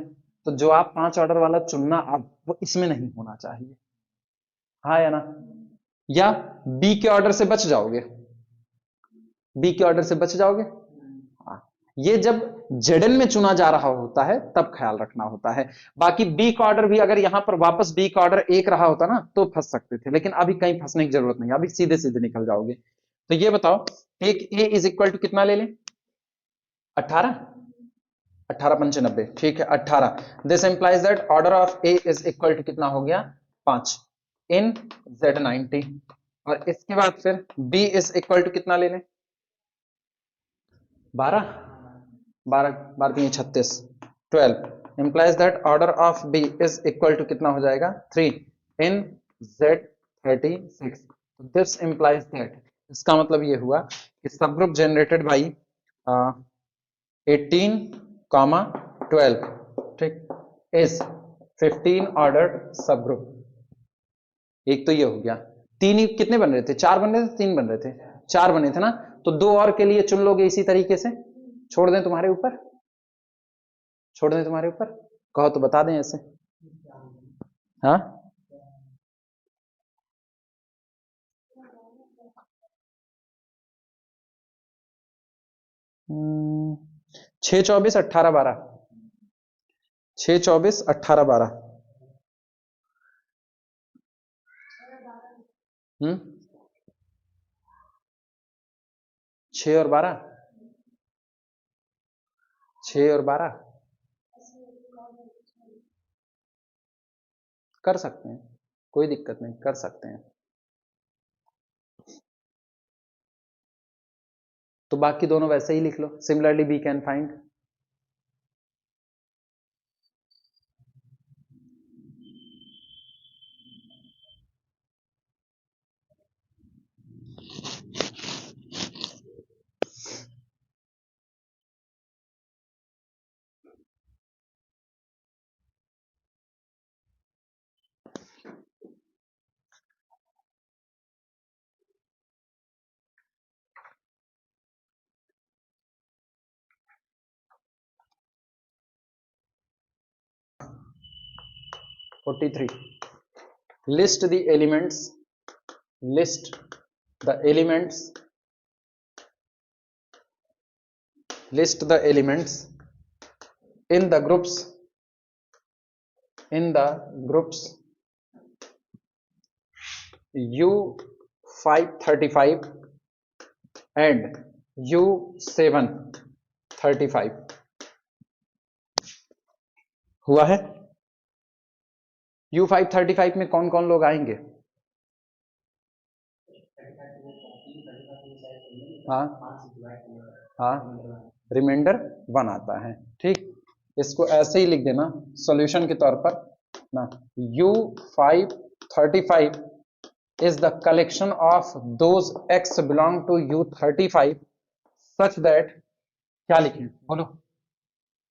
तो जो आप 5 ऑर्डर वाला चुनना, अब वो इसमें नहीं होना चाहिए। हाँ या ना? या बी के ऑर्डर से बच जाओगे? बी के ऑर्डर से बच जाओगे। हाँ। ये जब जेडन में चुना जा रहा होता है तब ख्याल रखना होता है। बाकी बी का ऑर्डर भी अगर यहां पर वापस बी का ऑर्डर एक रहा होता ना तो फंस सकते थे, लेकिन अभी कहीं फंसने की जरूरत नहीं, अभी सीधे सीधे निकल जाओगे। तो ये बताओ, एक ए इज इक्वल टू कितना ले लें? 18। 18 पंचे 90, ठीक है 18। This implies that order of A is equal to कितना हो गया? 5 इन Z90। और इसके बाद फिर बी इज इक्वल टू कितना ले लें? 12। 12 12 36, 12 implies that order of B is equal to कितना हो जाएगा? 3 in Z36। this implies that, इसका मतलब ये हुआ कि सब ग्रुप जनरेटेड बाई 18 कॉमा 12, ठीक, इज 15 ऑर्डर सब ग्रुप। एक तो ये हो गया। तीन ही कितने बन रहे थे? 4 बन रहे थे, 3 बन रहे थे? 4 बने थे ना। तो दो और के लिए चुन लोगे इसी तरीके से? छोड़ दें तुम्हारे ऊपर? छोड़ दें तुम्हारे ऊपर? कहो तो बता दें ऐसे। हाँ, 6 24 18 12। 6 24 18 12। 6 और 12। 6 और 12 कर सकते हैं, कोई दिक्कत नहीं, कर सकते हैं। तो बाकी दोनों वैसे ही लिख लो, similarly we can find. Forty three. List the elements, list the elements, list the elements in the groups, in the groups U535 and U735 35 हुआ है। U535 में कौन कौन लोग आएंगे? हाँ हाँ, रिमाइंडर 1 आता है। ठीक, इसको ऐसे ही लिख देना सॉल्यूशन के तौर पर ना, U535 is the collection of those x belong to U35 such that, क्या लिखें बोलो,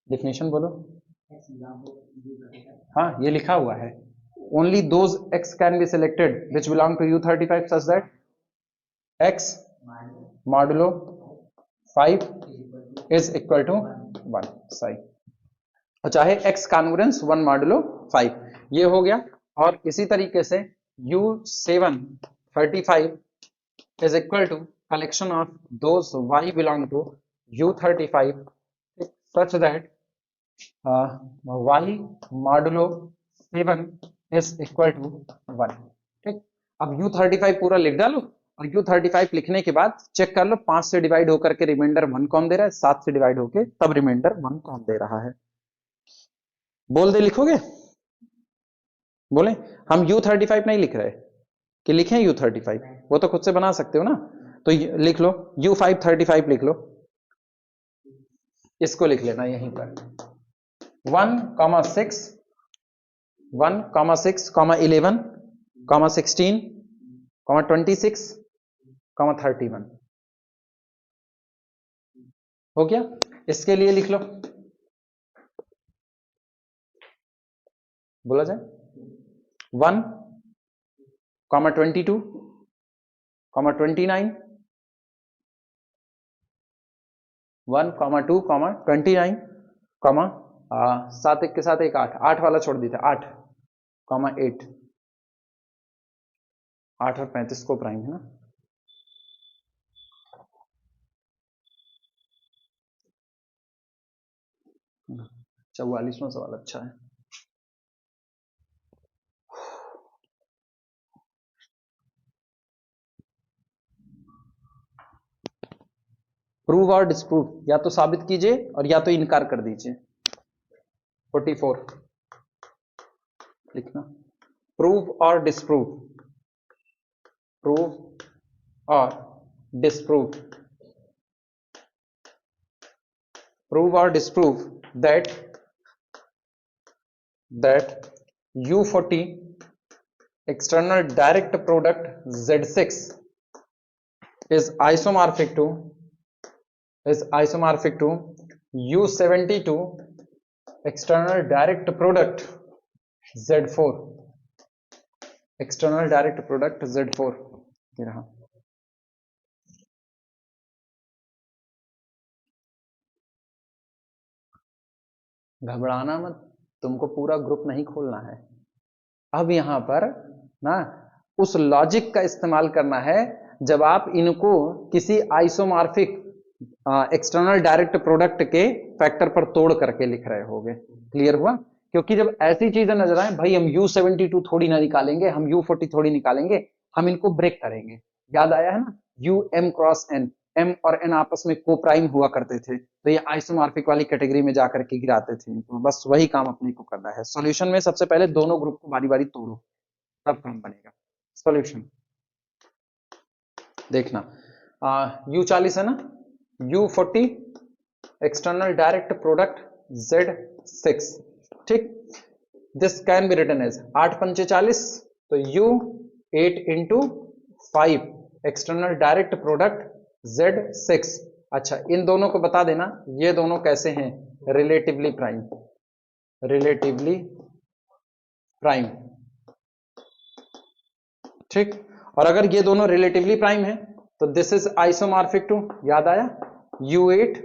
डेफिनेशन बोलो। हाँ, ये लिखा हुआ है, only those x can be selected which belong to U35 such that x modulo 5 is equal to 1, सही, और चाहे x कॉन्ग्रुएंस 1 मॉडुलो 5, ये हो गया। और इसी तरीके से U735 is equal to collection of those y belong to U35 such that y modulo 7 is equal to 1। ठीक, अब U35 पूरा लिख डालो, और U35 लिखने के बाद चेक कर लो 5 से डिवाइड होकर के रिमाइंडर 1 कौन दे रहा है, 7 से डिवाइड होकर तब रिमाइंडर 1 कौन दे रहा है। बोल दे, लिखोगे? बोले, हम U35 नहीं लिख रहे कि लिखें U35, वो तो खुद से बना सकते हो ना, तो लिख लो U535 लिख लो, इसको लिख लेना यहीं पर 1,6, 1,6, 11, 16, 26, 31 हो गया। इसके लिए लिख लो, बोला जाए 1, 22, 29, 1, 2, 29, 7 एक के साथ एक 8, 8 वाला छोड़ दीजिए, 8, 8, 8 और 35 को प्राइम है ना, हाँ, 44वां सवाल अच्छा है। प्रूव और डिस्प्रूव, या तो साबित कीजिए और या तो इनकार कर दीजिए। 44 लिखना, प्रूव और डिस्प्रूव, प्रूव और डिस्प्रूव, प्रूव और disprove that U40 external direct product Z6 is isomorphic to U72 external direct product Z4, external direct product Z4, ये रहा। घबराना मत, तुमको पूरा ग्रुप नहीं खोलना है। अब यहां पर ना उस लॉजिक का इस्तेमाल करना है जब आप इनको किसी आइसोमॉर्फिक एक्सटर्नल डायरेक्ट प्रोडक्ट के फैक्टर पर तोड़ करके लिख रहे होगे। क्लियर हुआ? क्योंकि जब ऐसी चीजें नजर आए, भाई हम U72 थोड़ी ना निकालेंगे, हम U40 थोड़ी निकालेंगे, हम इनको ब्रेक करेंगे। याद आया है ना, UM क्रॉस N, M और N आपस में को प्राइम हुआ करते थे, तो ये आइसोमॉर्फिक वाली कैटेगरी में जाकर के गिराते थे इनको। बस वही काम अपने को करना है। सॉल्यूशन में सबसे पहले दोनों ग्रुप को बारी बारी तोड़ो, तब काम बनेगा। सॉल्यूशन देखना, U40 है ना, U40 external direct product Z6, ठीक। This can be written as 8 पंचे 40, तो U8 into 5 external direct product Z6। अच्छा, इन दोनों को बता देना ये दोनों कैसे हैं, रिलेटिवली प्राइम, रिलेटिवली प्राइम, ठीक। और अगर ये दोनों रिलेटिवली प्राइम है तो दिस इज आइसोमॉर्फिक टू, याद आया, U8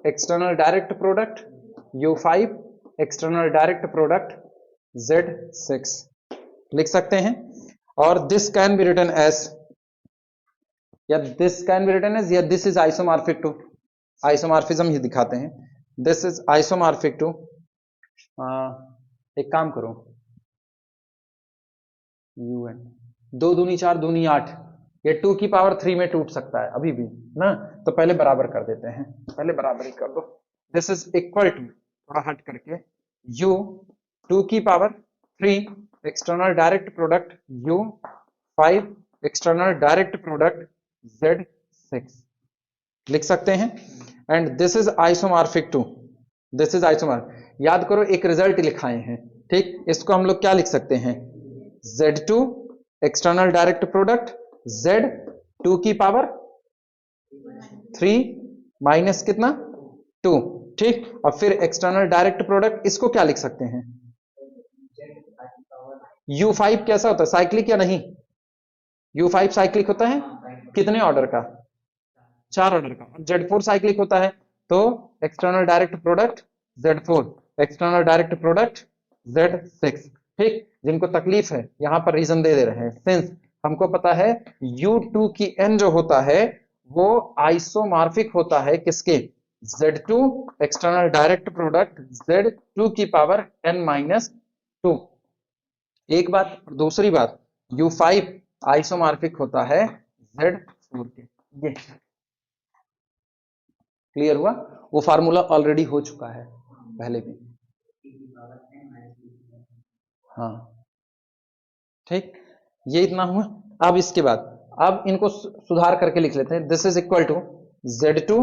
external direct product, U5 external direct product Z6 लिख सकते हैं। और this can be written as, या this can be written as, या this is isomorphic to, isomorphism ही दिखाते हैं, दिस इज आइसोमॉर्फिक टू, एक काम करो, UN 2 दूनी 4 दूनी 8, ये 2 की पावर 3 में टूट सकता है अभी भी ना, तो पहले बराबर कर देते हैं, पहले बराबर ही कर दो। दिस इज इक्वल टू, थोड़ा हट करके, u 2 की power 3 external direct product u 5 external direct product z 6 लिख सकते हैं। And this is isomorphic to, this is isomorph, याद करो एक रिजल्ट लिखाए हैं, ठीक, इसको हम लोग क्या लिख सकते हैं, Z2 external direct product Z2 की पावर 3 माइनस कितना 2, ठीक, और फिर एक्सटर्नल डायरेक्ट प्रोडक्ट इसको क्या लिख सकते हैं, U5 कैसा होता है, साइक्लिक या नहीं, U5 साइक्लिक होता है, कितने ऑर्डर का, 4 ऑर्डर का, Z4 साइक्लिक होता है, तो external direct product Z4 external direct product Z6, ठीक, जिनको तकलीफ है यहां पर रीजन दे रहे हैं, सिंस हमको पता है U2 की n जो होता है वो आइसोमॉर्फिक होता है किसके, Z2 external direct product Z2 की पावर n माइनस 2, एक बात, दूसरी बात U5 आइसोमॉर्फिक होता है Z4 के, ये क्लियर हुआ, वो फार्मूला ऑलरेडी हो चुका है पहले भी, हाँ, ठीक, ये इतना हुआ। अब इसके बाद अब इनको सुधार करके लिख लेते हैं, this is equal to Z2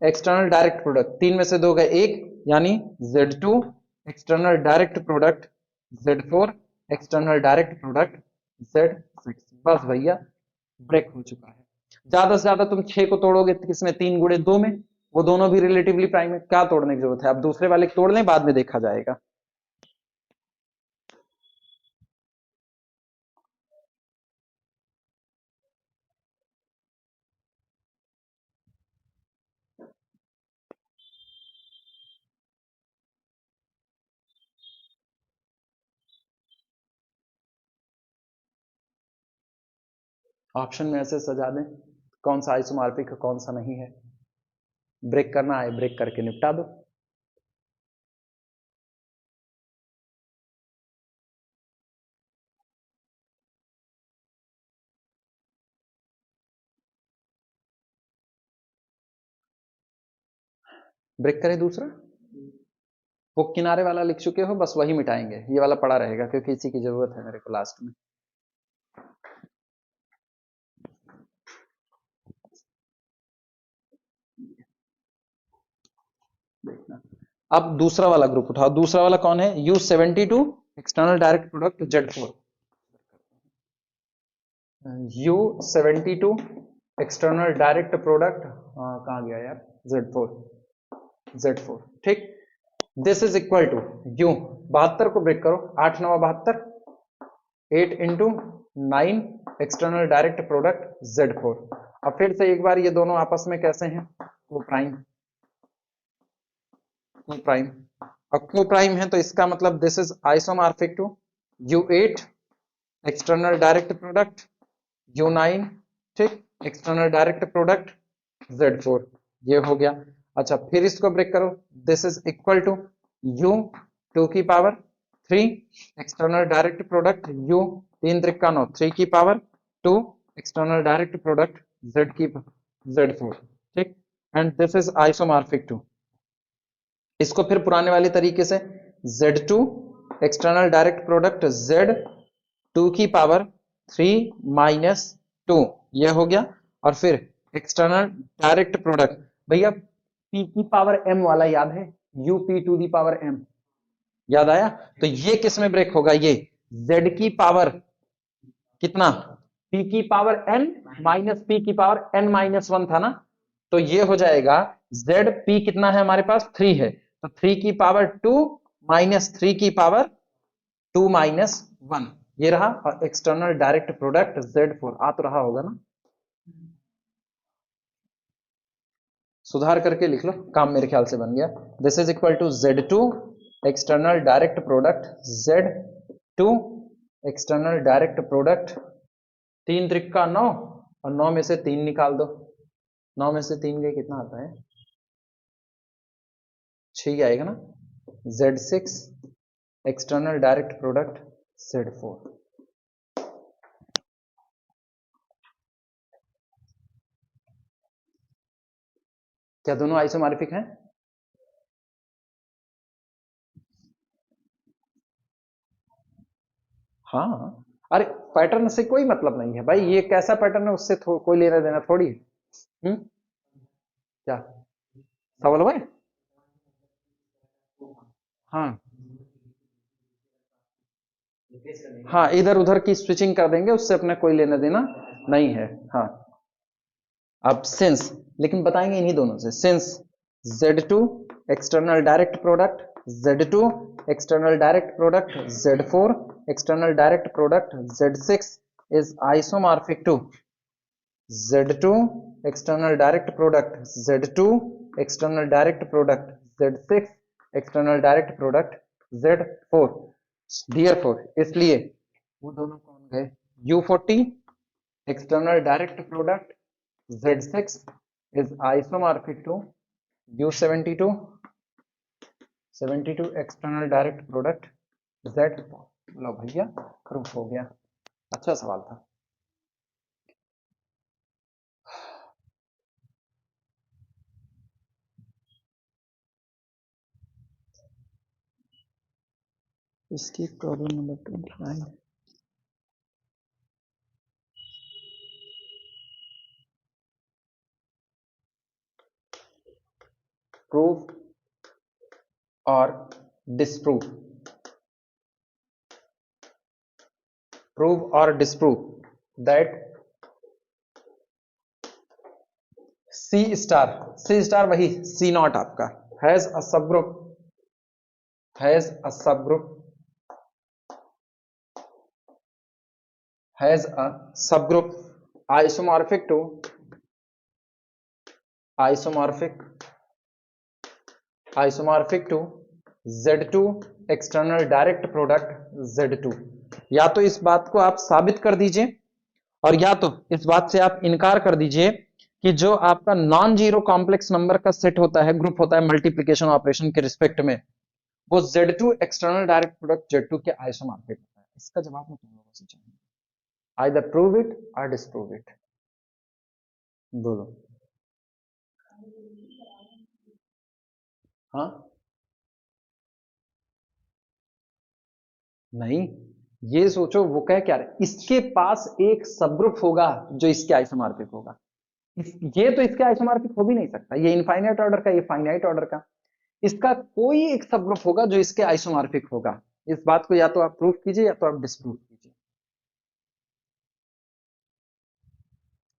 external direct product, तीन में से दो गए एक, यानी Z2 external direct product Z4 external direct product Z6, बस भैया ब्रेक हो चुका है। ज्यादा से ज्यादा तुम 6 को तोड़ोगे तो किसमें, 3 गुणे 2 में, वो दोनों भी रिलेटिवली प्राइम है, क्या तोड़ने की जरूरत है, अब दूसरे वाले तोड़ लें, बाद में देखा जाएगा। ऑप्शन में ऐसे सजा दें कौन सा आइसोमॉर्फिक है कौन सा नहीं है, ब्रेक करना है ब्रेक करके निपटा दो। ब्रेक करें दूसरा, वो किनारे वाला लिख चुके हो, बस वही मिटाएंगे, ये वाला पड़ा रहेगा क्योंकि इसी की जरूरत है मेरे को लास्ट में। देखना, अब दूसरा वाला ग्रुप उठाओ, दूसरा वाला कौन है, U72 external direct product Z4, U72 external direct product कहां गया यार, Z4, ठीक, this is equal to U 72 को ब्रेक करो, 8 9 72, 8 into 9 external direct product Z4, अब फिर से एक बार ये दोनों आपस में कैसे हैं, को प्राइम, को प्राइम, अब को प्राइम है तो इसका मतलब this is isomorphic to U8 external direct product U9, ठीक, एक्सटर्नल डायरेक्ट प्रोडक्ट Z4, ये हो गया। अच्छा फिर इसको ब्रेक करो, this is equal to U2 की power 3 external direct product U 3 त्रिका 9 3 की power 2 external direct product Z की Z4, ठीक, and this is isomorphic to, इसको फिर पुराने वाले तरीके से Z2 external direct product Z2 की पावर 3 माइनस 2, यह हो गया, और फिर एक्सटर्नल डायरेक्ट प्रोडक्ट, भैया P की पावर M वाला याद है, UP to the power M, याद आया, तो ये किस में ब्रेक होगा, ये Z की पावर कितना, P की पावर N माइनस P की पावर N माइनस 1 था ना, तो ये हो जाएगा ZP कितना है हमारे पास 3 है, तो 3 की पावर 2 माइनस 3 की पावर 2 माइनस 1, ये रहा, और एक्सटर्नल डायरेक्ट प्रोडक्ट Z4 आ तो रहा होगा ना, सुधार करके लिख लो, काम मेरे ख्याल से बन गया, this is equal to Z2 external direct product Z2 external direct product, 3 त्रिका 9 और 9 में से 3 निकाल दो, 9 में से 3 गए कितना आता है, 6 आएगा ना, Z6 external direct product Z4, क्या दोनों आइसोमॉर्फिक हैं, हाँ, अरे पैटर्न से कोई मतलब नहीं है भाई, ये कैसा पैटर्न है उससे कोई लेना देना थोड़ी है। क्या सवाल हुआ है? हाँ हाँ, इधर उधर की स्विचिंग कर देंगे, उससे अपना कोई लेना देना नहीं है। हाँ, अब सिंस, लेकिन बताएंगे इन्हीं दोनों से, since Z2 external direct product, Z2 external direct product, Z4 external direct product, Z6 is isomorphic to Z2 external direct product, Z2 external direct product, Z6 external direct product, Z4 therefore इसलिए वो दोनों कौन गए, U40 external direct product, Z6 is isomorphic to U72 72 external direct product, Z4। लो भैया proof हो गया। अच्छा सवाल था। इसकी प्रॉब्लम नंबर 29, प्रूफ और डिसप्रूव, प्रूव और डिसप्रूव दैट सी स्टार वही सी नॉट आपका हैज अ सब ग्रुप, हैज अ सब group, has a subgroup isomorphic to isomorphic isomorphic to Z2 external direct product Z2। या तो इस बात को आप साबित कर दीजिए, और या तो इस बात से आप इनकार कर दीजिए कि जो आपका नॉन जीरो कॉम्प्लेक्स नंबर का सेट होता है, ग्रुप होता है मल्टीप्लिकेशन ऑपरेशन के रिस्पेक्ट में, वो Z2 external direct product Z2 के आइसोमॉर्फिक होता है। इसका जवाब मैं तुम लोगों से चाहूंगा, आइदर प्रूव इट और डिस्प्रूव इट, बोलो। हाँ, नहीं, ये सोचो वो कह क्या रहे, इसके पास एक सबग्रुप होगा जो इसके आइसोमॉर्फिक होगा। ये तो इसके आइसोमॉर्फिक हो भी नहीं सकता, ये इनफाइनाइट ऑर्डर का, ये फाइनाइट ऑर्डर का, इसका कोई एक सबग्रुप होगा जो इसके आइसोमॉर्फिक होगा। इस बात को या तो आप प्रूव कीजिए या तो आप डिस्प्रूव कीजिए,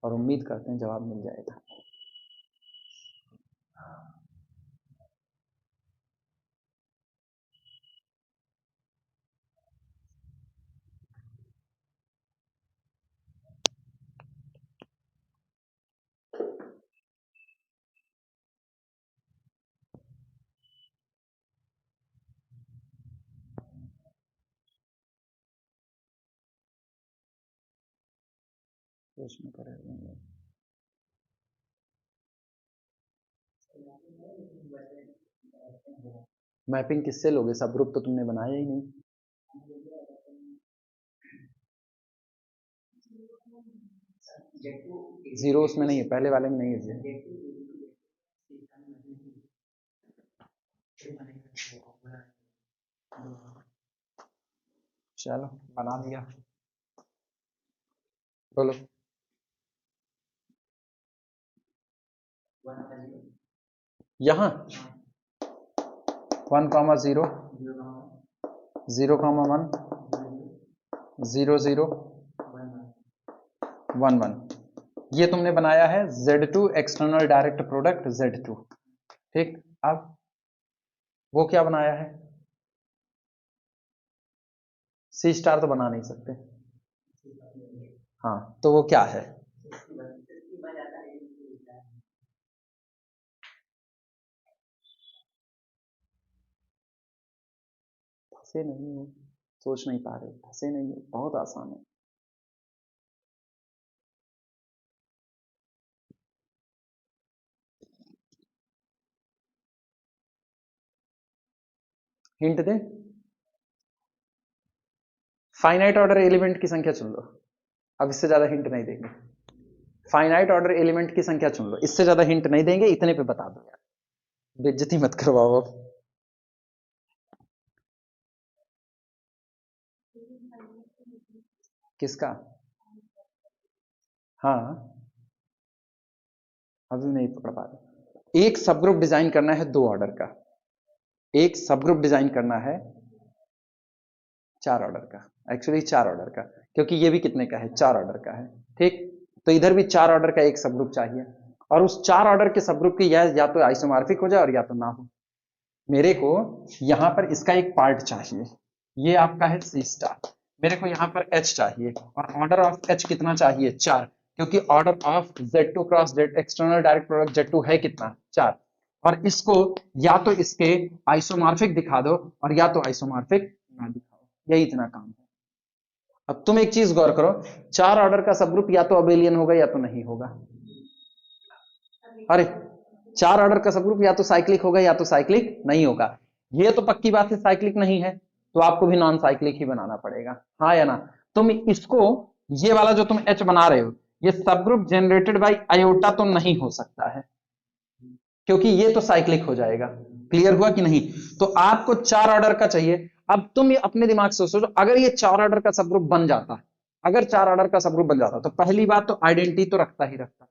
और उम्मीद करते हैं जवाब मिल जाएगा। सोचना पड़ेगा। मैपिंग किससे लोगे, सब ग्रुप तो तुमने बनाया ही नहीं। जीरो उसमें नहीं है, पहले वाले में नहीं है। चलो बना दिया, बोलो। यहाँ 1,0 0,1 0 0 1 1, ये तुमने बनाया है Z2 external direct product Z2। ठीक, अब वो क्या बनाया है, सी स्टार तो बना नहीं सकते। हाँ, तो वो क्या है, फंसे नहीं हो, सोच नहीं पा रहे, फंसे नहीं हो, बहुत आसान है। हिंट दे, फाइनाइट ऑर्डर एलिमेंट की संख्या चुन लो, अब इससे ज्यादा हिंट नहीं देंगे। फाइनाइट ऑर्डर एलिमेंट की संख्या चुन लो, इससे ज्यादा हिंट नहीं देंगे, इतने पे बता दो यार, बेइज्जती मत करवाओ। किसका? हाँ, अभी नहीं पकड़ पा रहे। एक सब ग्रुप डिजाइन करना है 2 ऑर्डर का, एक सब ग्रुप डिजाइन करना है 4 ऑर्डर का, एक्चुअली 4 ऑर्डर का, क्योंकि ये भी कितने का है? 4 ऑर्डर का है। ठीक, तो इधर भी 4 ऑर्डर का एक सब ग्रुप चाहिए, और उस 4 ऑर्डर के सब ग्रुप की या तो आइसोमॉर्फिक हो जाए और या तो ना हो। मेरे को यहां पर इसका एक पार्ट चाहिए, ये आपका है सी स्टार, मेरे को यहां पर एच चाहिए, और ऑर्डर ऑफ एच कितना चाहिए? 4, क्योंकि order of Z2 cross Z external direct product Z2 है कितना? 4। और इसको या तो इसके आइसोमॉर्फिक दिखा दो और या तो आइसोमॉर्फिक ना दिखाओ, यही इतना काम है। अब तुम एक चीज गौर करो, 4 ऑर्डर का सब ग्रुप या तो अबेलियन होगा या तो नहीं होगा। अरे, 4 ऑर्डर का सब ग्रुप या तो साइक्लिक होगा या तो साइक्लिक नहीं होगा। ये तो पक्की बात है साइक्लिक नहीं है, तो आपको भी नॉन साइक्लिक ही बनाना पड़ेगा, हाँ या ना? तुम इसको, ये वाला जो तुम एच बना रहे हो, ये सब ग्रुप जनरेटेड बाय आयोटा तो नहीं हो सकता है, क्योंकि ये तो साइक्लिक हो जाएगा। क्लियर हुआ कि नहीं? तो आपको 4 ऑर्डर का चाहिए। अब तुम ये अपने दिमाग से सोचो, अगर ये 4 ऑर्डर का सब ग्रुप बन जाता, अगर 4 ऑर्डर का सब ग्रुप बन जाता, तो पहली बात तो आइडेंटिटी तो रखता ही रखता,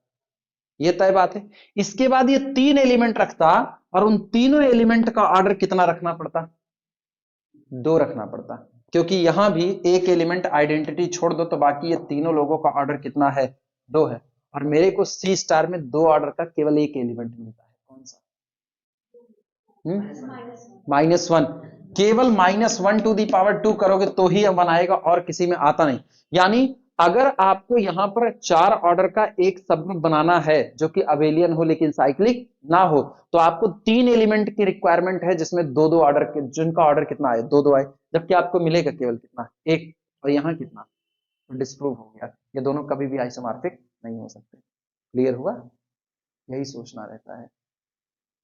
ये तय बात है। इसके बाद ये 3 एलिमेंट रखता, और उन तीनों एलिमेंट का ऑर्डर कितना रखना पड़ता? 2 रखना पड़ता, क्योंकि यहां भी एक एलिमेंट आइडेंटिटी छोड़ दो तो बाकी ये तीनों लोगों का ऑर्डर कितना है? 2 है। और मेरे को सी स्टार में 2 ऑर्डर का केवल एक एलिमेंट मिलता है, कौन सा? -1। केवल -1 टू दी पावर 2 करोगे तो ही अब बनाएगा, और किसी में आता नहीं। यानी अगर आपको यहां पर 4 ऑर्डर का एक सब ग्रुप बनाना है जो कि अबेलियन हो लेकिन साइक्लिक ना हो, तो आपको 3 एलिमेंट की रिक्वायरमेंट है, जिसमें 2-2 ऑर्डर के, जिनका ऑर्डर कितना आए? 2-2 आए, जबकि आपको मिलेगा केवल कितना? एक। और यहां कितना? तो डिस्प्रूव हो गया, ये दोनों कभी भी आइसोमॉर्फिक नहीं हो सकते। क्लियर हुआ? यही सोचना रहता है।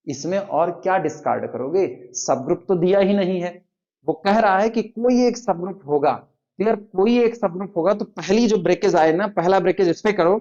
इसमें और क्या डिस्कार्ड करोगे? सब ग्रुप तो दिया ही नहीं है, वो कह रहा है कि कोई एक सब ग्रुप होगा। क्लियर? कोई एक सब ग्रुप होगा, तो पहली जो ब्रेकेज आए ना, पहला ब्रेकेज इस पे करो,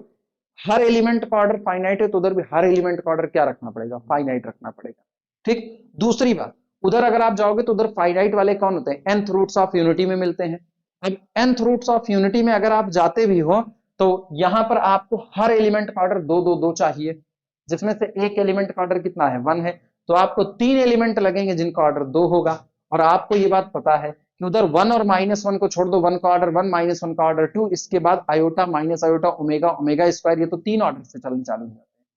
हर एलिमेंट का ऑर्डर फाइनाइट है तो उधर भी हर एलिमेंट का ऑर्डर क्या रखना पड़ेगा? फाइनाइट रखना पड़ेगा। ठीक, दूसरी बात, उधर अगर आप जाओगे तो उधर फाइनाइट वाले कौन होते हैं? nth रूट्स ऑफ यूनिटी में मिलते हैं। अब nth रूट्स ऑफ यूनिटी में अगर आप जाते भी हो, तो यहां पर आपको हर एलिमेंट का ऑर्डर 2-2-2 चाहिए, जिसमें से एक एलिमेंट का ऑर्डर कितना है? 1 है। तो आपको 3 एलिमेंट लगेंगे जिनका ऑर्डर 2 होगा। और आपको ये बात पता है कि उधर 1 और -1 को छोड़ दो, 1 का ऑर्डर 1, -1 का ऑर्डर 2, इसके बाद iota, minus iota, omega, omega square, ये तो 3 ऑर्डर से चलन चालू हो जाते हैं।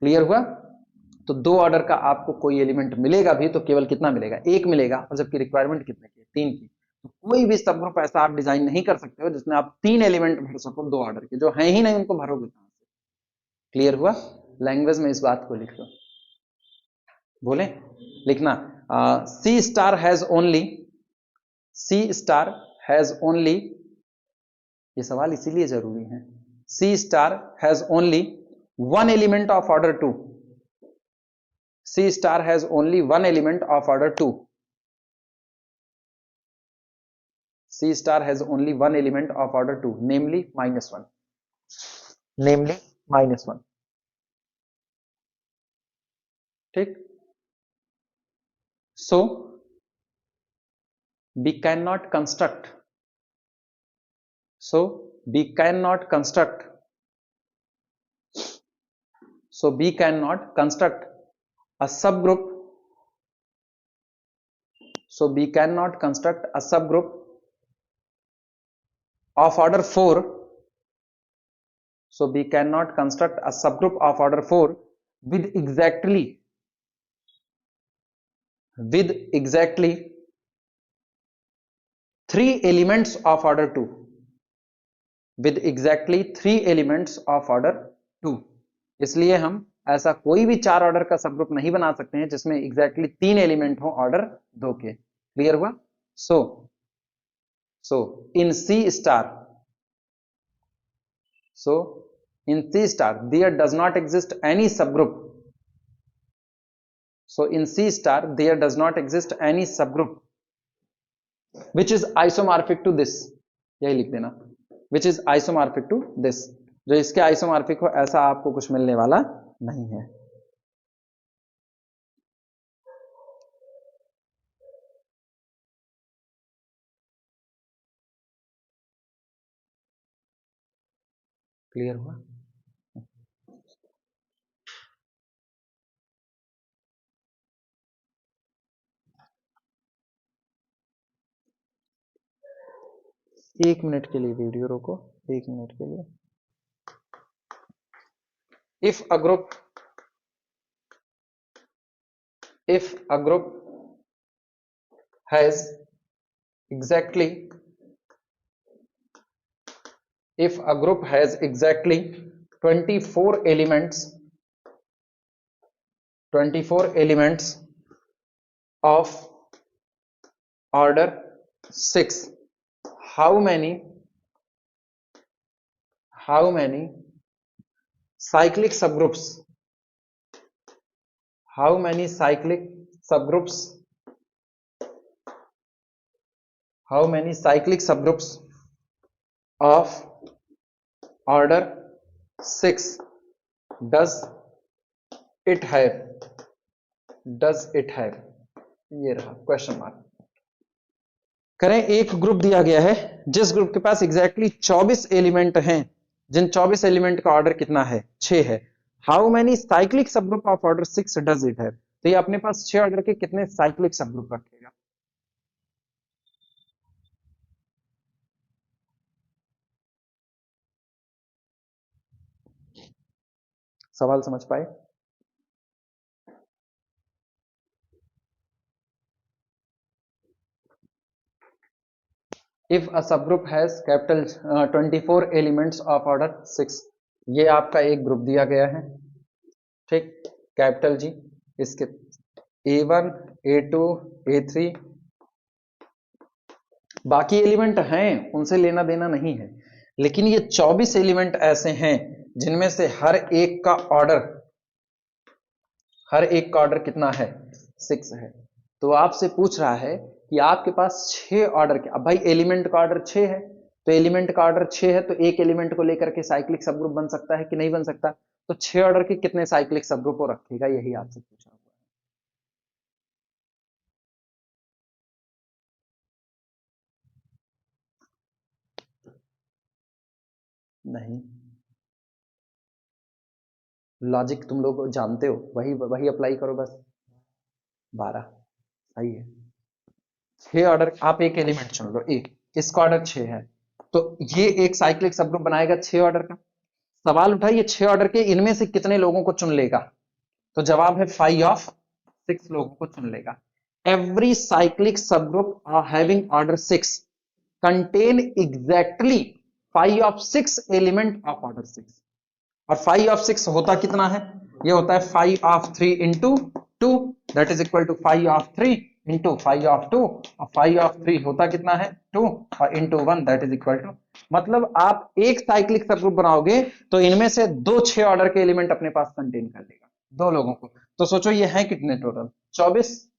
क्लियर हुआ? तो 2 ऑर्डर का आपको कोई एलिमेंट मिलेगा भी तो केवल कितना मिलेगा? 1 मिलेगा, और जबकि रिक्वायरमेंट कितने की? 3 की। तो कोई भी सब ग्रुप ऐसा आप डिजाइन नहीं कर सकते हो जिसमें आप 3 एलिमेंट भर सको 2 ऑर्डर के, जो है ही नहीं उनको भरोगे कहां से? क्लियर हुआ? लैंग्वेज में इस बात को लिख लो, बोले लिखना, C star has only, C star has only, ये सवाल इसीलिए जरूरी है, C star has only 1 element of order 2, C star has only 1 element of order 2, C star has only 1 element of order 2, namely -1, namely -1। ठीक, सो we cannot construct, so we cannot construct, so we cannot construct a subgroup, so we cannot construct a subgroup of order 4, so we cannot construct a subgroup of order 4 with exactly, with exactly 3 elements of order 2, with exactly 3 elements of order 2। इसलिए हम ऐसा कोई भी 4 order का सब group नहीं बना सकते हैं जिसमें एग्जैक्टली 3 एलिमेंट हो ऑर्डर 2 के। क्लियर हुआ? सो इन सी star, so in C star there does not exist any subgroup, so in C star there does not exist any subgroup which is isomorphic to this, यही लिख देना, which is isomorphic to this, जो इसके isomorphic हो ऐसा आपको कुछ मिलने वाला नहीं है। क्लियर हुआ? एक मिनट के लिए वीडियो रोको, 1 मिनट के लिए। If a group has exactly if a group has exactly 24 elements of order 6, how many cyclic subgroups how many cyclic subgroups of order 6 does it have? ये रहा क्वेश्चन मार्क। करें, एक group दिया गया है जिस ग्रुप के पास एग्जैक्टली 24 एलिमेंट हैं, जिन 24 एलिमेंट का ऑर्डर कितना है? 6 है। हाउ मेनी साइक्लिक सब group of order 6 does it have? तो ये अपने पास 6 ऑर्डर के कितने साइक्लिक सब ग्रुप रखेगा? सवाल समझ पाए? इफ अ सब group has capital 24 elements of order 6, ये आपका एक ग्रुप दिया गया है, ठीक, कैपिटल जी, इसके A1 A2 A3 बाकी एलिमेंट हैं, उनसे लेना देना नहीं है, लेकिन ये 24 एलिमेंट ऐसे हैं जिनमें से हर एक का ऑर्डर कितना है? 6 है। तो आपसे पूछ रहा है कि आपके पास 6 ऑर्डर के, अब भाई एलिमेंट का ऑर्डर 6 है, तो एलिमेंट का ऑर्डर 6 है, तो एक एलिमेंट को लेकर के साइक्लिक सबग्रुप बन सकता है कि नहीं बन सकता? तो 6 ऑर्डर के कितने साइक्लिक सबग्रुप वो रखेगा, यही आपसे पूछा हुआ है। नहीं, लॉजिक तुम लोग जानते हो, वही वही अप्लाई करो बस। 12 सही है। 6 ऑर्डर, आप एक एलिमेंट चुन लो, एक, इसका ऑर्डर 6 है, तो ये एक साइक्लिक सबग्रुप बनाएगा 6 ऑर्डर का। सवाल उठा ये 6 ऑर्डर के इनमें से कितने लोगों को चुन लेगा? तो जवाब है 5 ऑफ 6 लोगों को चुन लेगा। Every cyclic subgroup having order 6 contain exactly 5 of 6 element of order 6। और 5 ऑफ 6 होता कितना है? ये होता है 5 of 3 into 2, that is equal to 5 of 3 into 5 of 2, और 5 ऑफ 3 होता कितना है? 2, और into 1 that is equal to, मतलब आप एक साइक्लिक सबग्रुप बनाओगे तो इनमें से 2 6 ऑर्डर के एलिमेंट अपने पास कंटेन कर लेगा, 2 लोगों को। तो सोचो ये है कितने टोटल? 24,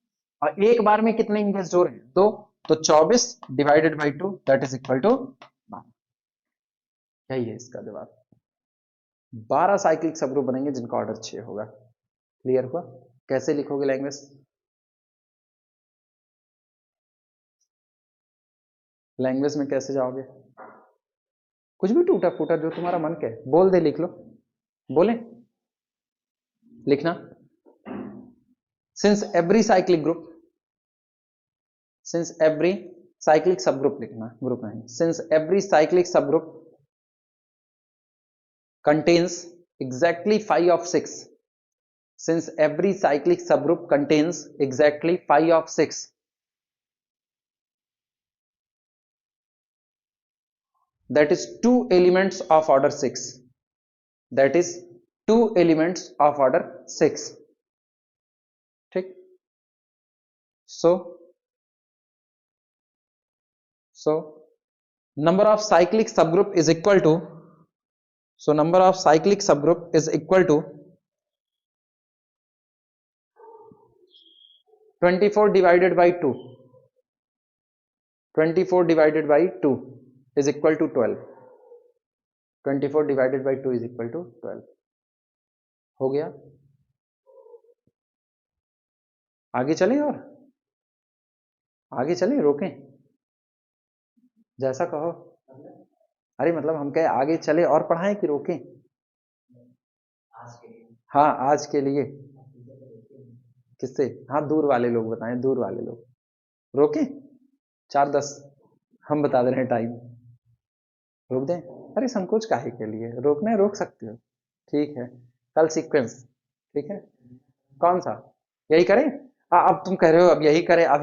और एक बार में कितने इंगेज हो रहे हैं? 2, तो 24 divided by 2 that is equal to 12। यही है इसका जवाब। 12 साइक्लिक सबग्रुप बनेंगे जिनका ऑर्डर 6 होगा। क्लियर हुआ? कैसे लिखोगे लैंग्वेज? लैंग्वेज में कैसे जाओगे? कुछ भी टूटा फूटा जो तुम्हारा मन के बोल दे, लिख लो। बोले लिखना, since every cyclic group, since every cyclic सब ग्रुप लिखना, ग्रुप नहीं, सिंस एवरी साइक्लिक सब group contains exactly 5 of 6, since every cyclic subgroup contains exactly 5 of 6, that is 2 elements of order 6, that is 2 elements of order 6, ठीक। so number of cyclic subgroup is equal to, so number of cyclic subgroup is equal to 24 divided by 2, 24 divided by 2 is equal to 12, 24 divided by 2 is equal to 12। हो गया? आगे चलें और आगे चलें, रोकें, जैसा कहो। अरे मतलब हम कहे आगे चले और पढ़ाएं कि रोकें? हाँ आज के लिए। किससे? हाँ दूर वाले लोग बताएं, दूर वाले लोग। रोकें? 4:10 हम बता दे रहे हैं टाइम। रोक दें? अरे संकोच काहे के लिए, रोकना है रोक सकते हो। ठीक है, कल सीक्वेंस। ठीक है, कौन सा? यही करें? अब तुम कह रहे हो अब यही करें, अब